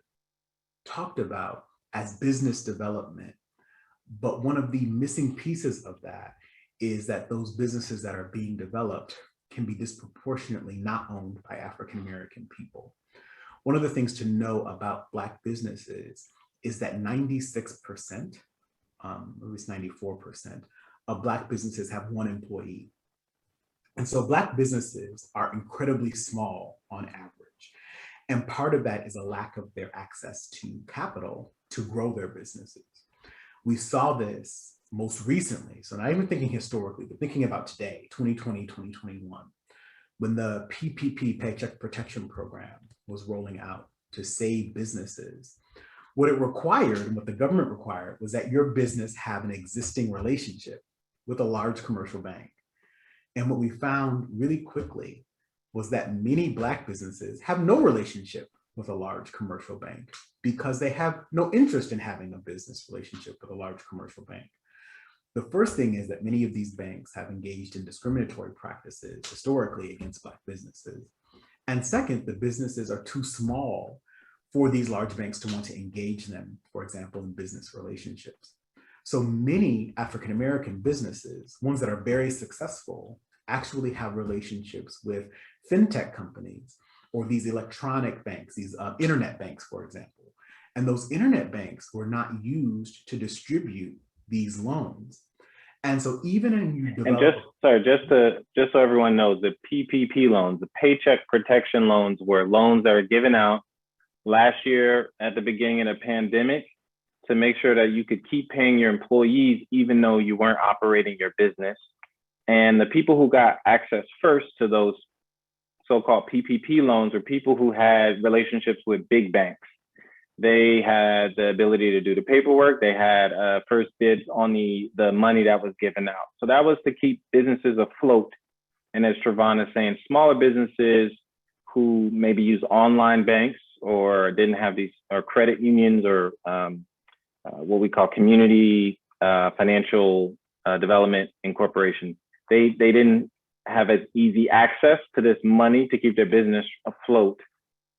talked about as business development. But one of the missing pieces of that is that those businesses that are being developed can be disproportionately not owned by African-American people. One of the things to know about Black businesses is that 96%, or it's 94%, of Black businesses have one employee. And so Black businesses are incredibly small on average. And part of that is a lack of their access to capital to grow their businesses. We saw this most recently, so not even thinking historically, but thinking about today, 2020, 2021, when the PPP, Paycheck Protection Program, was rolling out to save businesses. What it required and what the government required was that your business have an existing relationship with a large commercial bank. And what we found really quickly was that many Black businesses have no relationship with a large commercial bank because they have no interest in having a business relationship with a large commercial bank. The first thing is that many of these banks have engaged in discriminatory practices historically against Black businesses. And second, the businesses are too small for these large banks to want to engage them, for example, in business relationships. So many African-American businesses, ones that are very successful, actually have relationships with fintech companies or these electronic banks, these internet banks, for example. And those internet banks were not used to distribute these loans. And so even in you develop— And just so everyone knows, the PPP loans, the Paycheck Protection loans, were loans that were given out last year at the beginning of the pandemic to make sure that you could keep paying your employees even though you weren't operating your business. And the people who got access first to those so-called PPP loans are people who had relationships with big banks. They had the ability to do the paperwork. They had first dibs on the money that was given out. So that was to keep businesses afloat. And as Trevon is saying, smaller businesses who maybe use online banks or didn't have these, or credit unions, or what we call community financial development incorporations, they didn't have as easy access to this money to keep their business afloat.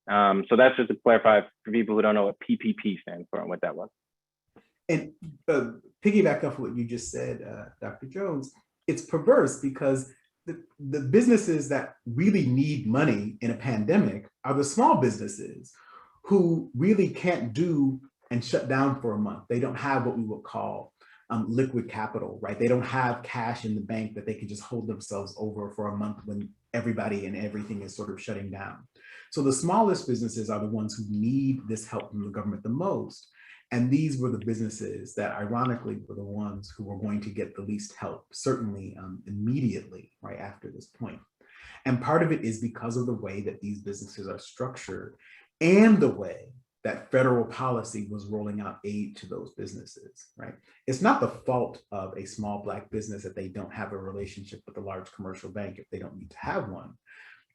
So that's just to clarify for people who don't know what PPP stands for and what that was. And piggyback off what you just said, Dr. Jones, it's perverse because the businesses that really need money in a pandemic are the small businesses who really can't do and shut down for a month. They don't have what we would call liquid capital, right? They don't have cash in the bank that they can just hold themselves over for a month when everybody and everything is sort of shutting down. So the smallest businesses are the ones who need this help from the government the most. And these were the businesses that ironically were the ones who were going to get the least help, certainly immediately, right after this point. And part of it is because of the way that these businesses are structured and the way that federal policy was rolling out aid to those businesses, right? It's not the fault of a small Black business that they don't have a relationship with a large commercial bank if they don't need to have one.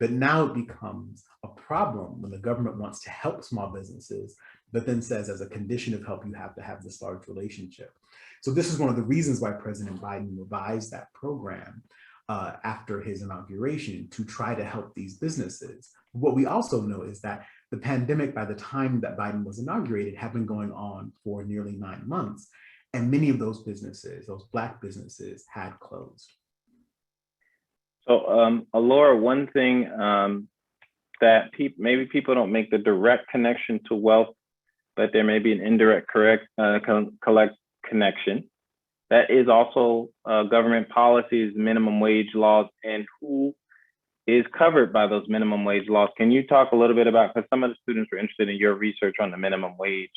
But now it becomes a problem when the government wants to help small businesses, but then says as a condition of help, you have to have this large relationship. So this is one of the reasons why President Biden revised that program after his inauguration to try to help these businesses. What we also know is that the pandemic, by the time that Biden was inaugurated, had been going on for nearly 9 months. And many of those businesses, those Black businesses, had closed. So Alora, one thing that maybe people don't make the direct connection to wealth, but there may be an indirect connection. That is also government policies, minimum wage laws, and who is covered by those minimum wage laws. Can you talk a little bit about, because some of the students were interested in your research on the minimum wage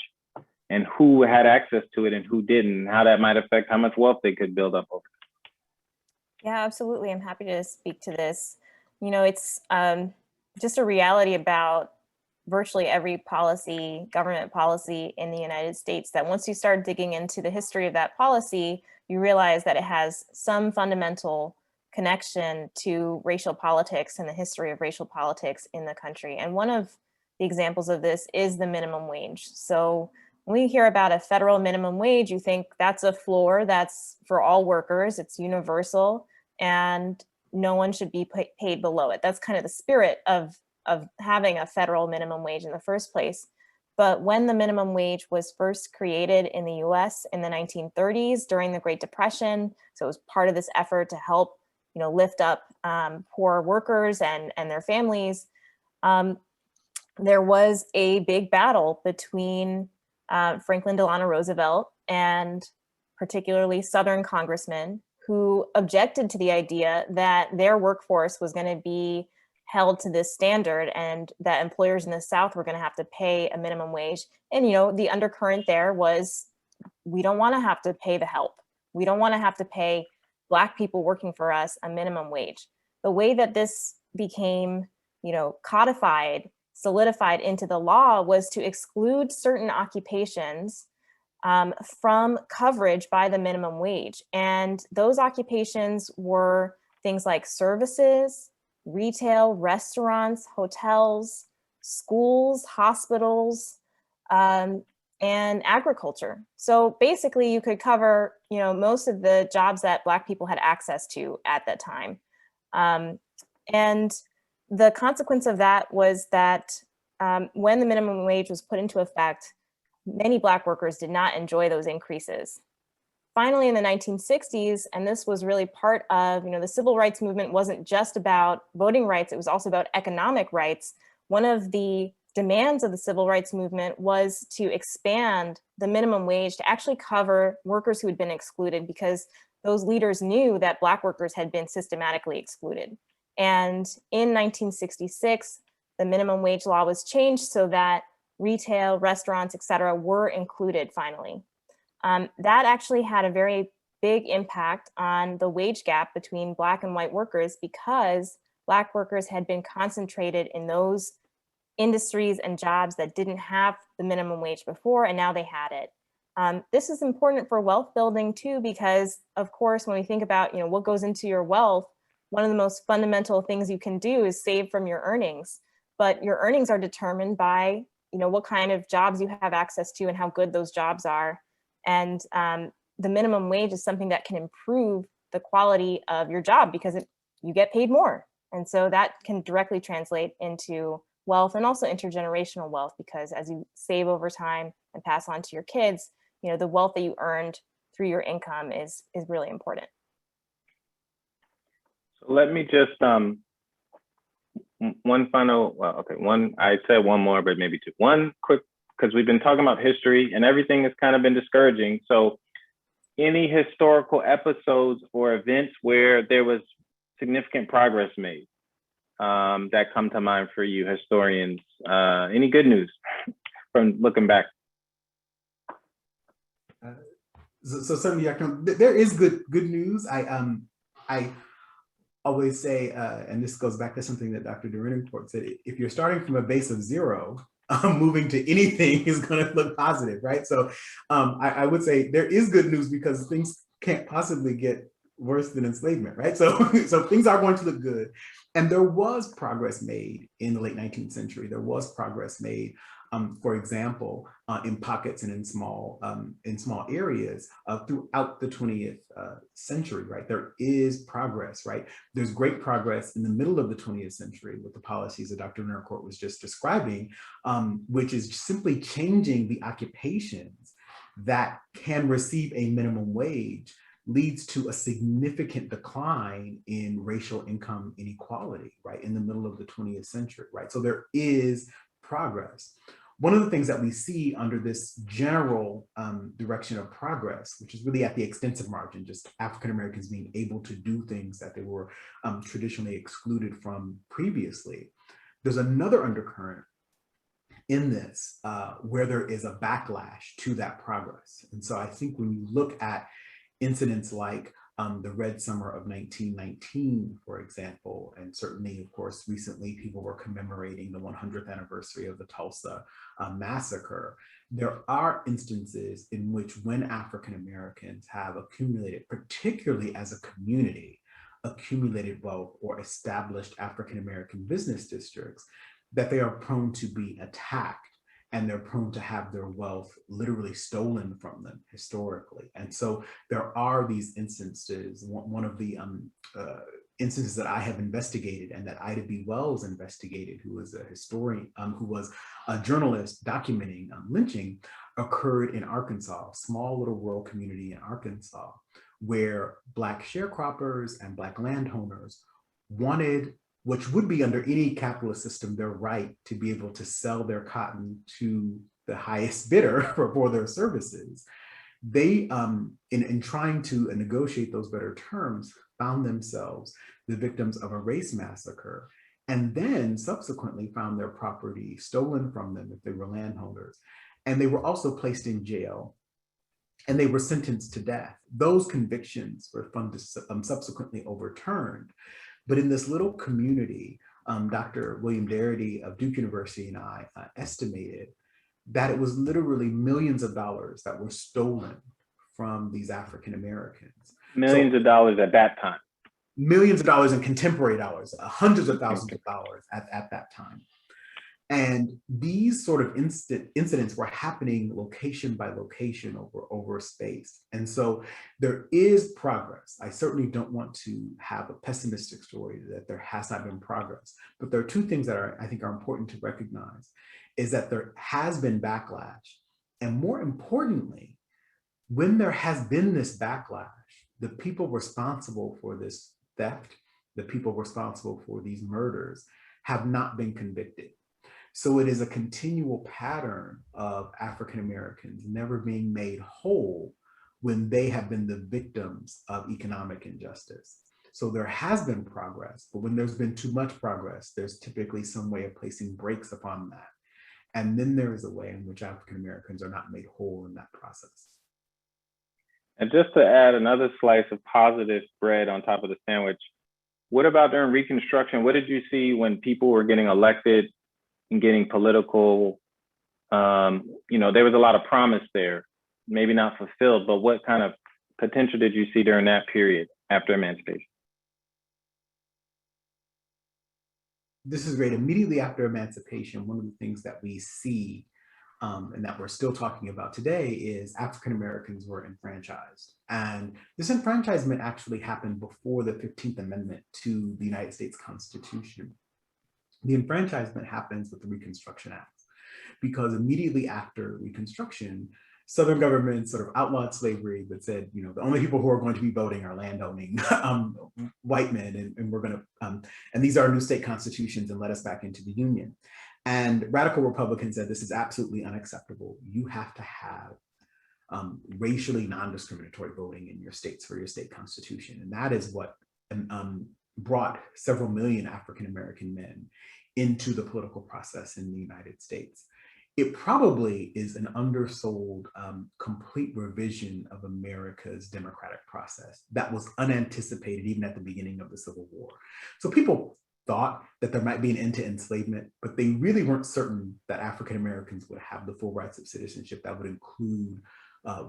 and who had access to it and who didn't, and how that might affect how much wealth they could build up over time? Yeah, absolutely. I'm happy to speak to this. You know, it's just a reality about virtually every policy, government policy in the United States, that once you start digging into the history of that policy, you realize that it has some fundamental connection to racial politics and the history of racial politics in the country. And one of the examples of this is the minimum wage. So when we hear about a federal minimum wage, you think that's a floor, that's for all workers, it's universal, and no one should be paid below it. That's kind of the spirit of having a federal minimum wage in the first place. But when the minimum wage was first created in the US in the 1930s during the Great Depression, so it was part of this effort to help, lift up poor workers and their families, there was a big battle between Franklin Delano Roosevelt and particularly Southern congressmen who objected to the idea that their workforce was going to be held to this standard and that employers in the South were going to have to pay a minimum wage. And, the undercurrent there was, we don't want to have to pay the help. We don't want to have to pay Black people working for us a minimum wage. The way that this became, codified, solidified into the law was to exclude certain occupations from coverage by the minimum wage. And those occupations were things like services, retail, restaurants, hotels, schools, hospitals, and agriculture. So basically you could cover, most of the jobs that Black people had access to at that time. And the consequence of that was that when the minimum wage was put into effect, many Black workers did not enjoy those increases. Finally, in the 1960s, and this was really part of, the civil rights movement wasn't just about voting rights, it was also about economic rights. One of the demands of the civil rights movement was to expand the minimum wage to actually cover workers who had been excluded, because those leaders knew that Black workers had been systematically excluded. And in 1966, the minimum wage law was changed so that retail, restaurants, et cetera, were included finally. That actually had a very big impact on the wage gap between Black and white workers, because Black workers had been concentrated in those industries and jobs that didn't have the minimum wage before, and now they had it. This is important for wealth building too, because of course, when we think about what goes into your wealth, one of the most fundamental things you can do is save from your earnings. But your earnings are determined by what kind of jobs you have access to and how good those jobs are. And the minimum wage is something that can improve the quality of your job because you get paid more. And so that can directly translate into wealth and also intergenerational wealth, because as you save over time and pass on to your kids, the wealth that you earned through your income is really important. So let me just, I said one more, but maybe two. One quick, because we've been talking about history and everything has kind of been discouraging. So any historical episodes or events where there was significant progress made that come to mind for you historians? Any good news from looking back? So certainly, there is good news. I always say, and this goes back to something that Dr. Derencourt said, if you're starting from a base of zero, moving to anything is going to look positive, right? So I would say there is good news because things can't possibly get worse than enslavement, right? So things are going to look good. And there was progress made in the late 19th century. There was progress made, for example, in pockets and in small areas throughout the 20th century, right? There is progress, right? There's great progress in the middle of the 20th century with the policies that Dr. Derencourt was just describing, which is simply changing the occupations that can receive a minimum wage leads to a significant decline in racial income inequality, right, in the middle of the 20th century, right? So there is progress. One of the things that we see under this general direction of progress, which is really at the extensive margin, just African Americans being able to do things that they were traditionally excluded from previously, there's another undercurrent in this where there is a backlash to that progress. And so I think when you look at incidents like the Red Summer of 1919, for example, and certainly, of course, recently people were commemorating the 100th anniversary of the Tulsa massacre. There are instances in which when African Americans have accumulated, particularly as a community, accumulated wealth or established African American business districts, that they are prone to be attacked and they're prone to have their wealth literally stolen from them historically. And so there are these instances. One of the instances that I have investigated and that Ida B. Wells investigated, who was a historian, who was a journalist documenting lynching, occurred in Arkansas, a small little rural community in Arkansas, where Black sharecroppers and Black landowners wanted, which would be under any capitalist system, their right to be able to sell their cotton to the highest bidder for their services. They, in trying to negotiate those better terms, found themselves the victims of a race massacre, and then subsequently found their property stolen from them if they were landholders. And they were also placed in jail, and they were sentenced to death. Those convictions were subsequently overturned. But in this little community, Dr. William Darity of Duke University and I estimated that it was literally millions of dollars that were stolen from these African Americans. Millions of dollars at that time. Millions of dollars in contemporary dollars, hundreds of thousands of dollars at that time. And these sort of incidents were happening location by location over space. And so there is progress. I certainly don't want to have a pessimistic story that there has not been progress, but there are two things that I think are important to recognize, is that there has been backlash. And more importantly, when there has been this backlash, the people responsible for this theft, the people responsible for these murders have not been convicted. So it is a continual pattern of African Americans never being made whole when they have been the victims of economic injustice. So there has been progress, but when there's been too much progress, there's typically some way of placing brakes upon that. And then there is a way in which African Americans are not made whole in that process. And just to add another slice of positive bread on top of the sandwich, what about during Reconstruction? What did you see when people were getting elected and getting political? You know, there was a lot of promise there, maybe not fulfilled, but what kind of potential did you see during that period after emancipation? This is great. Immediately after emancipation, one of the things that we see and that we're still talking about today is African Americans were enfranchised. And this enfranchisement actually happened before the 15th Amendment to the United States Constitution. The enfranchisement happens with the Reconstruction Act, because immediately after Reconstruction, Southern government sort of outlawed slavery, but said, you know, the only people who are going to be voting are landowning white men, and we're going to, and these are our new state constitutions, and let us back into the Union. And radical Republicans said, this is absolutely unacceptable. You have to have racially non-discriminatory voting in your states for your state constitution. And that is what brought several million African-American men into the political process in the United States. It probably is an undersold, complete revision of America's democratic process that was unanticipated even at the beginning of the Civil War. So people thought that there might be an end to enslavement, but they really weren't certain that African Americans would have the full rights of citizenship that would include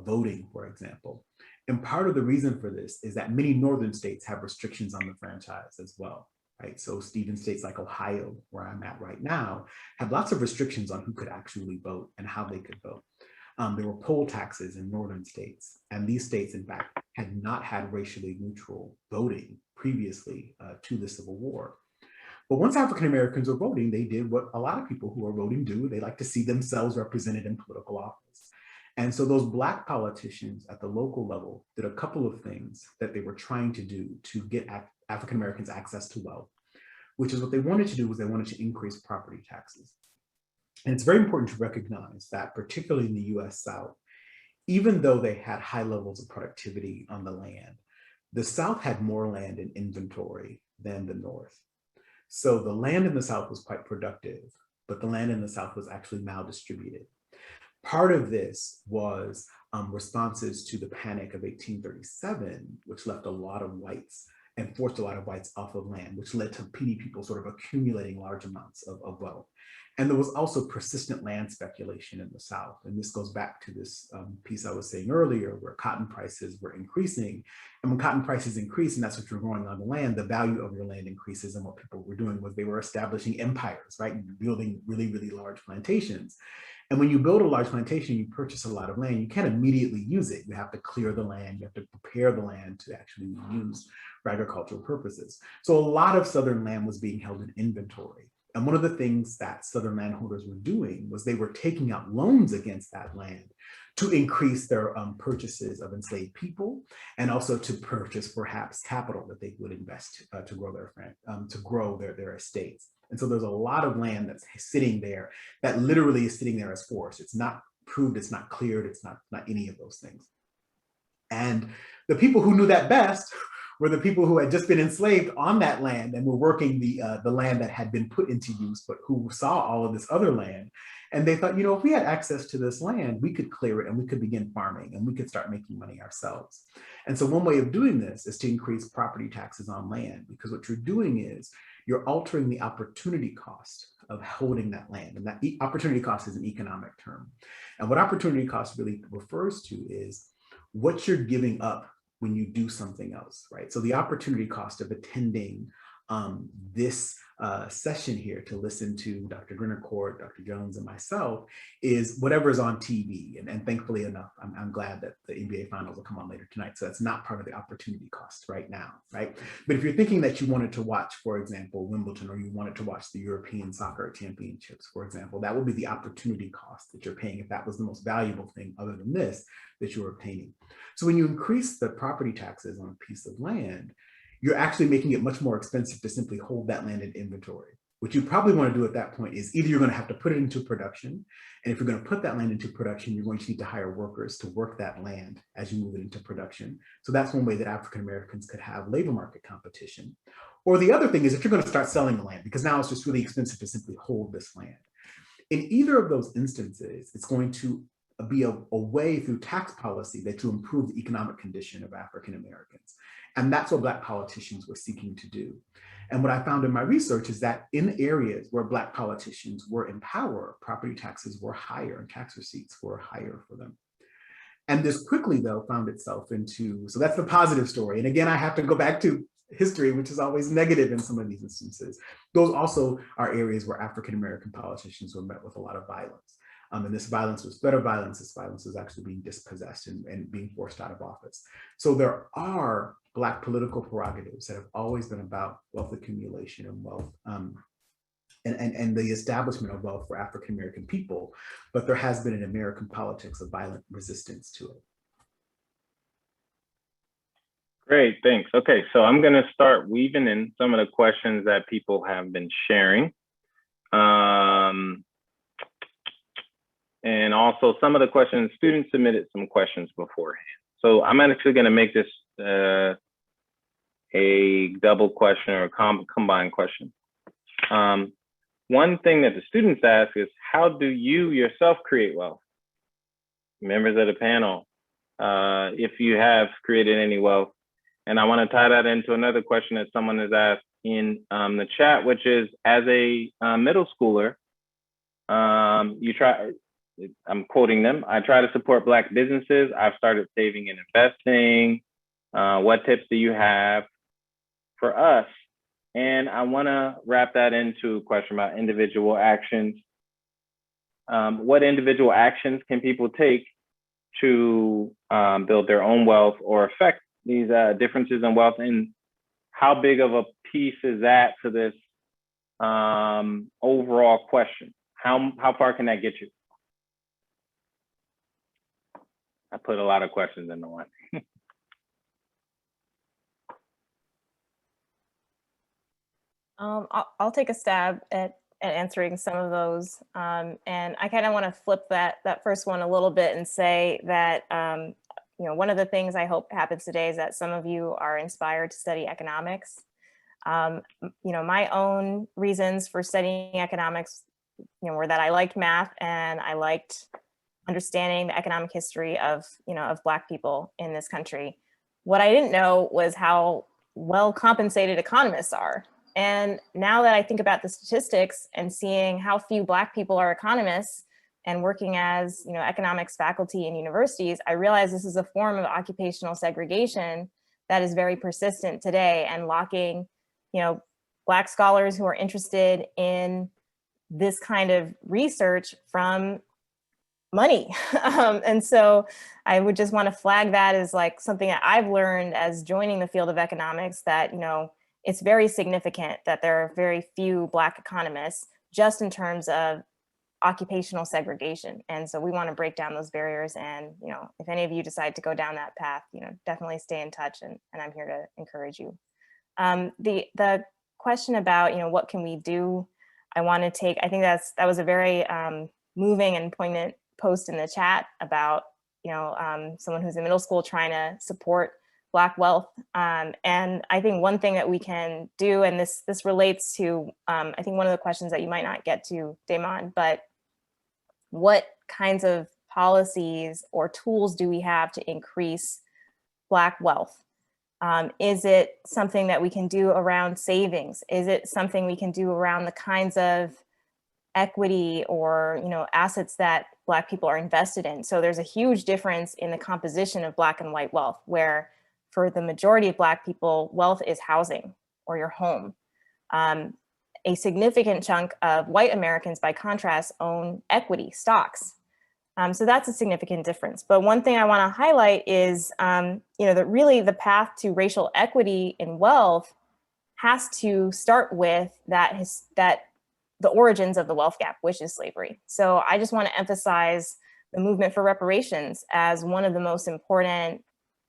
voting, for example. And part of the reason for this is that many northern states have restrictions on the franchise as well, right? So even states like Ohio, where I'm at right now, have lots of restrictions on who could actually vote and how they could vote. There were poll taxes in northern states, and these states, in fact, had not had racially neutral voting previously to the Civil War. But once African Americans were voting, they did what a lot of people who are voting do. They like to see themselves represented in political office. And so those Black politicians at the local level did a couple of things that they were trying to do to get African Americans access to wealth, which is what they wanted to do was they wanted to increase property taxes. And it's very important to recognize that, particularly in the US South, even though they had high levels of productivity on the land, the South had more land in inventory than the North. So the land in the South was quite productive, but the land in the South was actually maldistributed. Part of this was responses to the Panic of 1837, which left a lot of whites and forced a lot of whites off of land, which led to PD people sort of accumulating large amounts of wealth. And there was also persistent land speculation in the South. And this goes back to this piece I was saying earlier, where cotton prices were increasing. And when cotton prices increase, and that's what you're growing on the land, the value of your land increases. And what people were doing was they were establishing empires, right? And building really, really large plantations. And when you build a large plantation, you purchase a lot of land, you can't immediately use it. You have to clear the land, you have to prepare the land to actually be used for agricultural purposes. So a lot of Southern land was being held in inventory. And one of the things that Southern landholders were doing was they were taking out loans against that land to increase their purchases of enslaved people, and also to purchase perhaps capital that they would invest to grow their estates. And so there's a lot of land that's sitting there that literally is sitting there as forest. It's not proved, it's not cleared, it's not any of those things. And the people who knew that best were the people who had just been enslaved on that land and were working the land that had been put into use, but who saw all of this other land. And they thought, you know, if we had access to this land, we could clear it and we could begin farming and we could start making money ourselves. And so one way of doing this is to increase property taxes on land, because what you're doing is you're altering the opportunity cost of holding that land. And that opportunity cost is an economic term. And what opportunity cost really refers to is what you're giving up when you do something else, right? So the opportunity cost of attending this session here to listen to Dr. Grinnercourt, Dr. Jones, and myself is whatever's on TV. And thankfully enough, I'm glad that the NBA finals will come on later tonight. So that's not part of the opportunity cost right now, right? But if you're thinking that you wanted to watch, for example, Wimbledon, or you wanted to watch the European Soccer Championships, for example, that would be the opportunity cost that you're paying if that was the most valuable thing other than this that you're obtaining. So when you increase the property taxes on a piece of land, you're actually making it much more expensive to simply hold that land in inventory. What you probably want to do at that point is either you're going to have to put it into production, and if you're going to put that land into production, you're going to need to hire workers to work that land as you move it into production. So that's one way that African Americans could have labor market competition. Or the other thing is if you're going to start selling the land, because now it's just really expensive to simply hold this land. In either of those instances, it's going to be a way through tax policy that you improve the economic condition of African Americans. And that's what Black politicians were seeking to do. And what I found in my research is that in areas where Black politicians were in power, property taxes were higher and tax receipts were higher for them. And this quickly, though, found itself into, so that's the positive story. And again, I have to go back to history, which is always negative in some of these instances. Those also are areas where African American politicians were met with a lot of violence. And this violence was better violence. This violence was actually being dispossessed and being forced out of office. So there are Black political prerogatives that have always been about wealth accumulation and wealth and the establishment of wealth for African American people, but there has been in American politics a violent resistance to it. Great, thanks. Okay, so I'm going to start weaving in some of the questions that people have been sharing. And also some of the questions, students submitted some questions beforehand. So I'm actually going to make this a double question or a combined question. One thing that the students ask is, how do you yourself create wealth? Members of the panel, if you have created any wealth. And I want to tie that into another question that someone has asked in the chat, which is, as a middle schooler, I'm quoting them, I try to support Black businesses. I've started saving and investing. What tips do you have for us? And I want to wrap that into a question about individual actions. What individual actions can people take to build their own wealth or affect these differences in wealth? And how big of a piece is that to this overall question? How far can that get you? I put a lot of questions into one. I'll take a stab at answering some of those. And I kind of want to flip that first one a little bit and say that, you know, one of the things I hope happens today is that some of you are inspired to study economics. You know, my own reasons for studying economics, you know, were that I liked math and I liked understanding the economic history of, you know, of Black people in this country. What I didn't know was how well compensated economists are. And now that I think about the statistics and seeing how few Black people are economists and working as, you know, economics faculty in universities, I realize this is a form of occupational segregation that is very persistent today and locking, you know, Black scholars who are interested in this kind of research from money. And so I would just want to flag that as like something that I've learned as joining the field of economics, that, you know, it's very significant that there are very few Black economists just in terms of occupational segregation. And so we want to break down those barriers. And, you know, if any of you decide to go down that path, you know, definitely stay in touch, and I'm here to encourage you. The question about, you know, what can we do? I want to take, I think that was a very moving and poignant post in the chat about, you know, someone who's in middle school trying to support Black wealth. And I think one thing that we can do, and this relates to, I think one of the questions that you might not get to, Damon, but what kinds of policies or tools do we have to increase Black wealth? Is it something that we can do around savings? Is it something we can do around the kinds of equity or, you know, assets that Black people are invested in? So there's a huge difference in the composition of Black and white wealth, where for the majority of Black people, wealth is housing or your home. A significant chunk of white Americans, by contrast, own equity, stocks. So that's a significant difference. But one thing I want to highlight is, you know, that really the path to racial equity in wealth has to start with the origins of the wealth gap, which is slavery. So I just want to emphasize the movement for reparations as one of the most important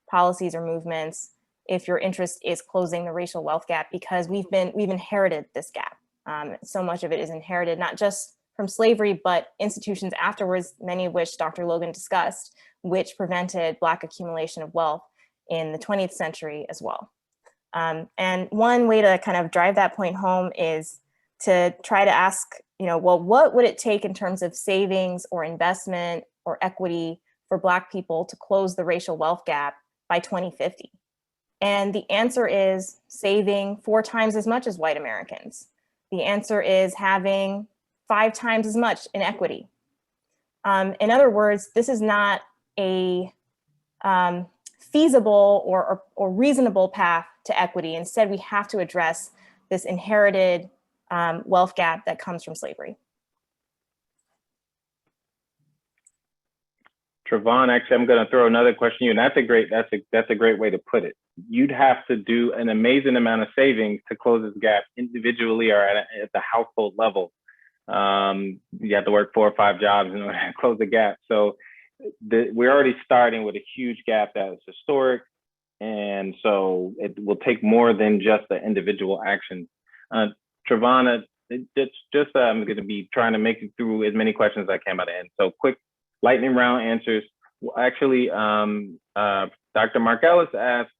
policies or movements if your interest is closing the racial wealth gap, because we've inherited this gap. So much of it is inherited, not just from slavery, but institutions afterwards, many of which Dr. Logan discussed, which prevented Black accumulation of wealth in the 20th century as well. And one way to kind of drive that point home is to try to ask, you know, well, what would it take in terms of savings or investment or equity for Black people to close the racial wealth gap by 2050? And the answer is saving 4 times as much as white Americans. The answer is having 5 times as much in equity. In other words, this is not a feasible or reasonable path to equity. Instead, we have to address this inherited wealth gap that comes from slavery. Trevon, actually, I'm going to throw another question to you, and that's a great way to put it. You'd have to do an amazing amount of savings to close this gap individually or at the household level. You have to work 4 or 5 jobs in order to close the gap. So we're already starting with a huge gap that is historic, and so it will take more than just the individual action. Trevon, I'm going to be trying to make it through as many questions as I can by the end. So quick lightning round answers. Actually, Dr. Mark Ellis asked,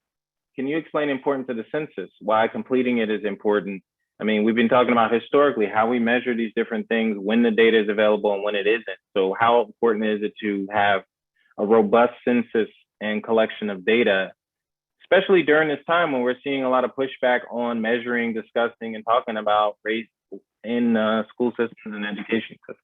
can you explain the importance of the census? Why completing it is important? I mean, we've been talking about historically how we measure these different things, when the data is available and when it isn't. So how important is it to have a robust census and collection of data, especially during this time when we're seeing a lot of pushback on measuring, discussing, and talking about race in school systems and education systems?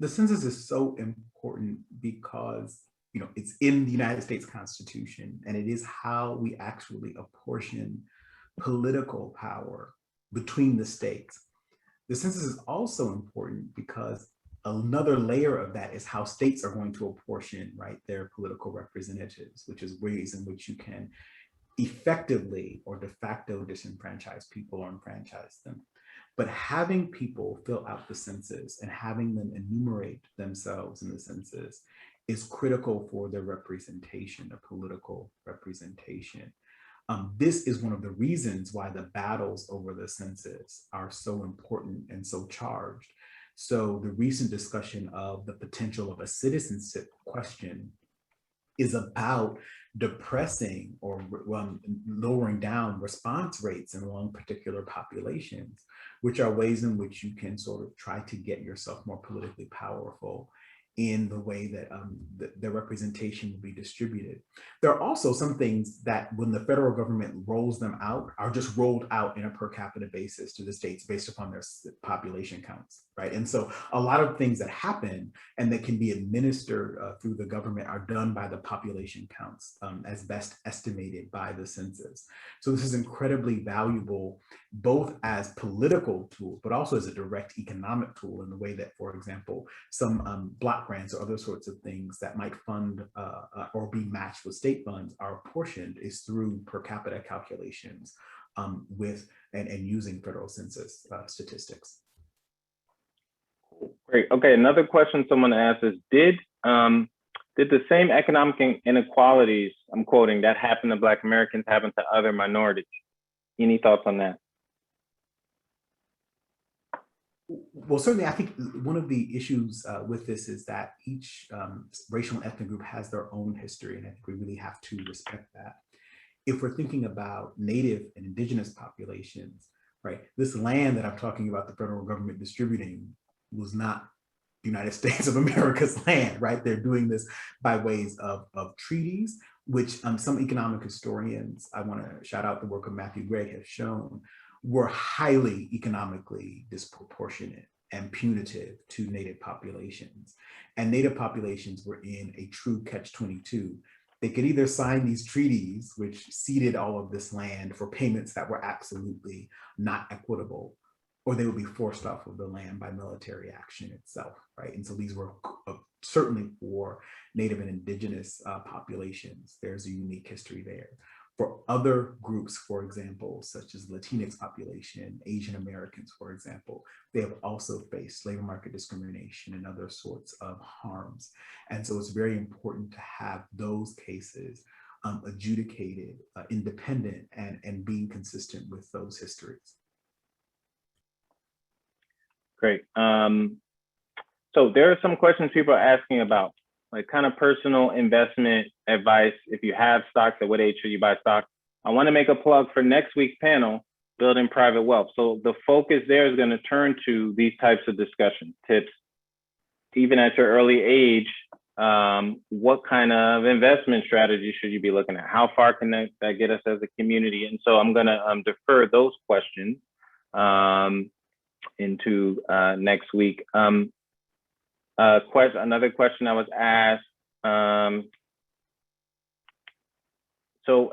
The census is so important because, you know, it's in the United States Constitution, and it is how we actually apportion political power between the states. The census is also important because another layer of that is how states are going to apportion, right, their political representatives, which is ways in which you can effectively or de facto disenfranchise people or enfranchise them. But having people fill out the census and having them enumerate themselves in the census is critical for their representation, their political representation. This is one of the reasons why the battles over the census are so important and so charged. So the recent discussion of the potential of a citizenship question is about depressing or lowering down response rates among particular populations, which are ways in which you can sort of try to get yourself more politically powerful in the way that the representation will be distributed. There are also some things that when the federal government rolls them out are just rolled out in a per capita basis to the states based upon their population counts, right? And so a lot of things that happen and that can be administered through the government are done by the population counts as best estimated by the census. So this is incredibly valuable, both as political tools, but also as a direct economic tool in the way that, for example, some block grants or other sorts of things that might fund or be matched with state funds are apportioned is through per capita calculations with and using federal census statistics. Great. Okay, another question someone asked is, did the same economic inequalities, I'm quoting, that happen to Black Americans happen to other minorities? Any thoughts on that? Well, certainly, I think one of the issues with this is that each racial and ethnic group has their own history, and I think we really have to respect that. If we're thinking about Native and Indigenous populations, right, this land that I'm talking about the federal government distributing was not the United States of America's land, right? They're doing this by ways of treaties, which some economic historians, I want to shout out the work of Matthew Gregg, have shown were highly economically disproportionate and punitive to Native populations. And Native populations were in a true catch-22. They could either sign these treaties, which ceded all of this land for payments that were absolutely not equitable, or they would be forced off of the land by military action itself, right? And so these were certainly for Native and Indigenous populations, there's a unique history there. For other groups, for example, such as Latinx population, Asian Americans, for example, they have also faced labor market discrimination and other sorts of harms. And so it's very important to have those cases adjudicated, independent, and being consistent with those histories. Great. So there are some questions people are asking about, like kind of personal investment advice. If you have stocks, at what age should you buy stock? I want to make a plug for next week's panel, Building Private Wealth. So the focus there is going to turn to these types of discussion tips. Even at your early age, what kind of investment strategy should you be looking at? How far can that get us as a community? And so I'm going to defer those questions into next week. Another question I was asked. So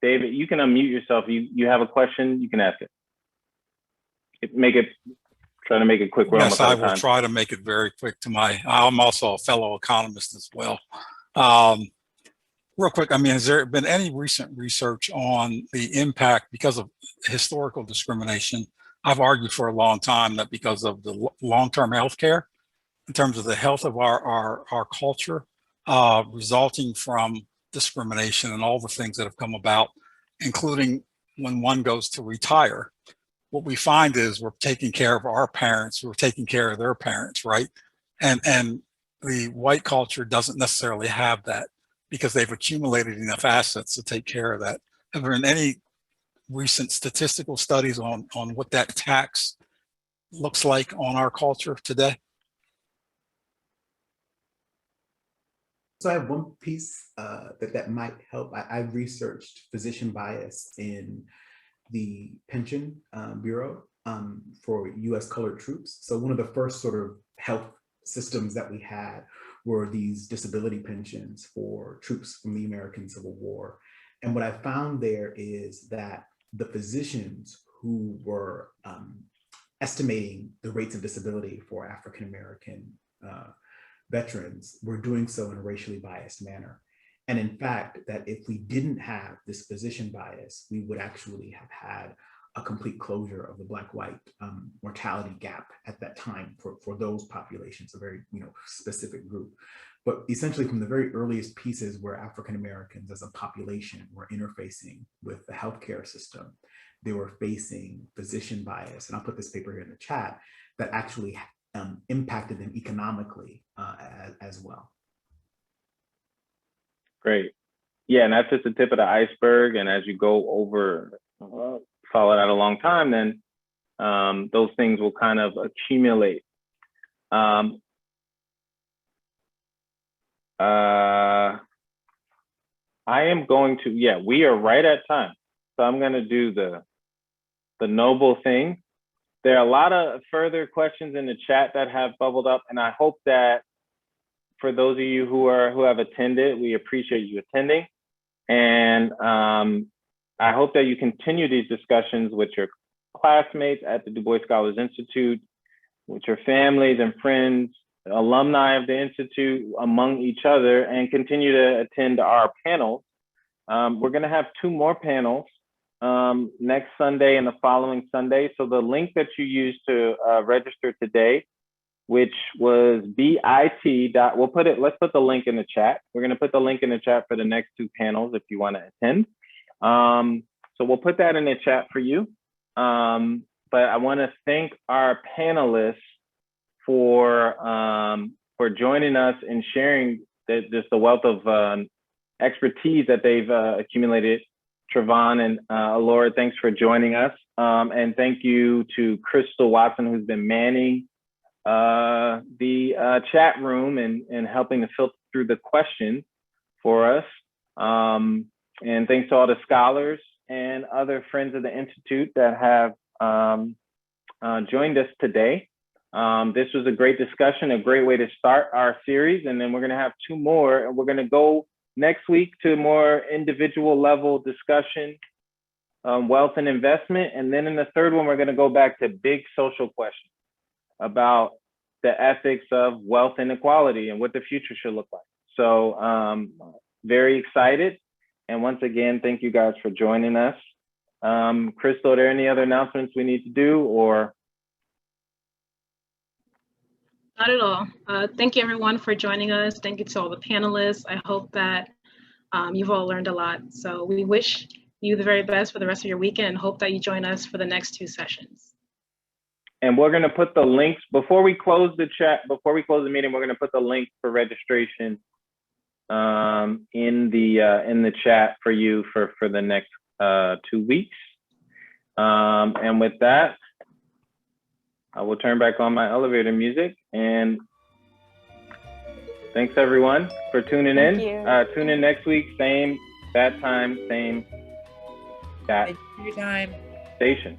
David, you can unmute yourself. You have a question, you can ask it. Try to make it quick. Yes, I will try to make it very quick. I'm also a fellow economist as well. Real quick, I mean, has there been any recent research on the impact because of historical discrimination? I've argued for a long time that because of the long-term health care, in terms of the health of our culture, resulting from discrimination and all the things that have come about, including when one goes to retire, what we find is we're taking care of our parents, we're taking care of their parents, right? And the white culture doesn't necessarily have that because they've accumulated enough assets to take care of that. Have there been any recent statistical studies on what that tax looks like on our culture today? So I have one piece that might help. I've researched physician bias in the pension bureau for US colored troops. So one of the first sort of health systems that we had were these disability pensions for troops from the American Civil War. And what I found there is that the physicians who were estimating the rates of disability for African-American veterans were doing so in a racially biased manner. And in fact, that if we didn't have this physician bias, we would actually have had a complete closure of the Black-white mortality gap at that time for those populations, a very specific group. But essentially from the very earliest pieces where African-Americans as a population were interfacing with the healthcare system, they were facing physician bias. And I'll put this paper here in the chat that actually impacted them economically as well. Great. Yeah, and that's just the tip of the iceberg. And as you go over, follow that a long time, then those things will kind of accumulate. I am going to, yeah, we are right at time. So I'm going to do the noble thing. There are a lot of further questions in the chat that have bubbled up, and I hope that for those of you who have attended, we appreciate you attending. And I hope that you continue these discussions with your classmates at the Bois Scholars Institute, with your families and friends, alumni of the Institute, among each other, and continue to attend our panels. We're going to have 2 more panels next Sunday and the following Sunday. So the link that you used to register today, which was bit. Let's put the link in the chat. We're going to put the link in the chat for the next 2 panels if you want to attend. So we'll put that in the chat for you. But I want to thank our panelists for joining us and sharing just the wealth of expertise that they've accumulated. Trevon and Laura, thanks for joining us. And thank you to Crystal Watson, who's been manning the chat room and helping to filter through the questions for us. And thanks to all the scholars and other friends of the Institute that have joined us today. This was a great discussion, a great way to start our series. And then we're going to have 2 more, and we're going to go next week to more individual level discussion, wealth and investment. And then in the 3rd one, we're going to go back to big social questions about the ethics of wealth inequality and what the future should look like. So very excited. And once again, thank you guys for joining us. Crystal, are there any other announcements we need to do, or? Not at all. Thank you everyone for joining us. Thank you to all the panelists. I hope that you've all learned a lot. So we wish you the very best for the rest of your weekend and hope that you join us for the next 2 sessions. And we're going to put the links before we close the chat, before we close the meeting, we're going to put the link for registration in the chat for you for the next 2 weeks. And with that, I will turn back on my elevator music, and thanks everyone for tuning in. Tune in next week, same bat time, same that station.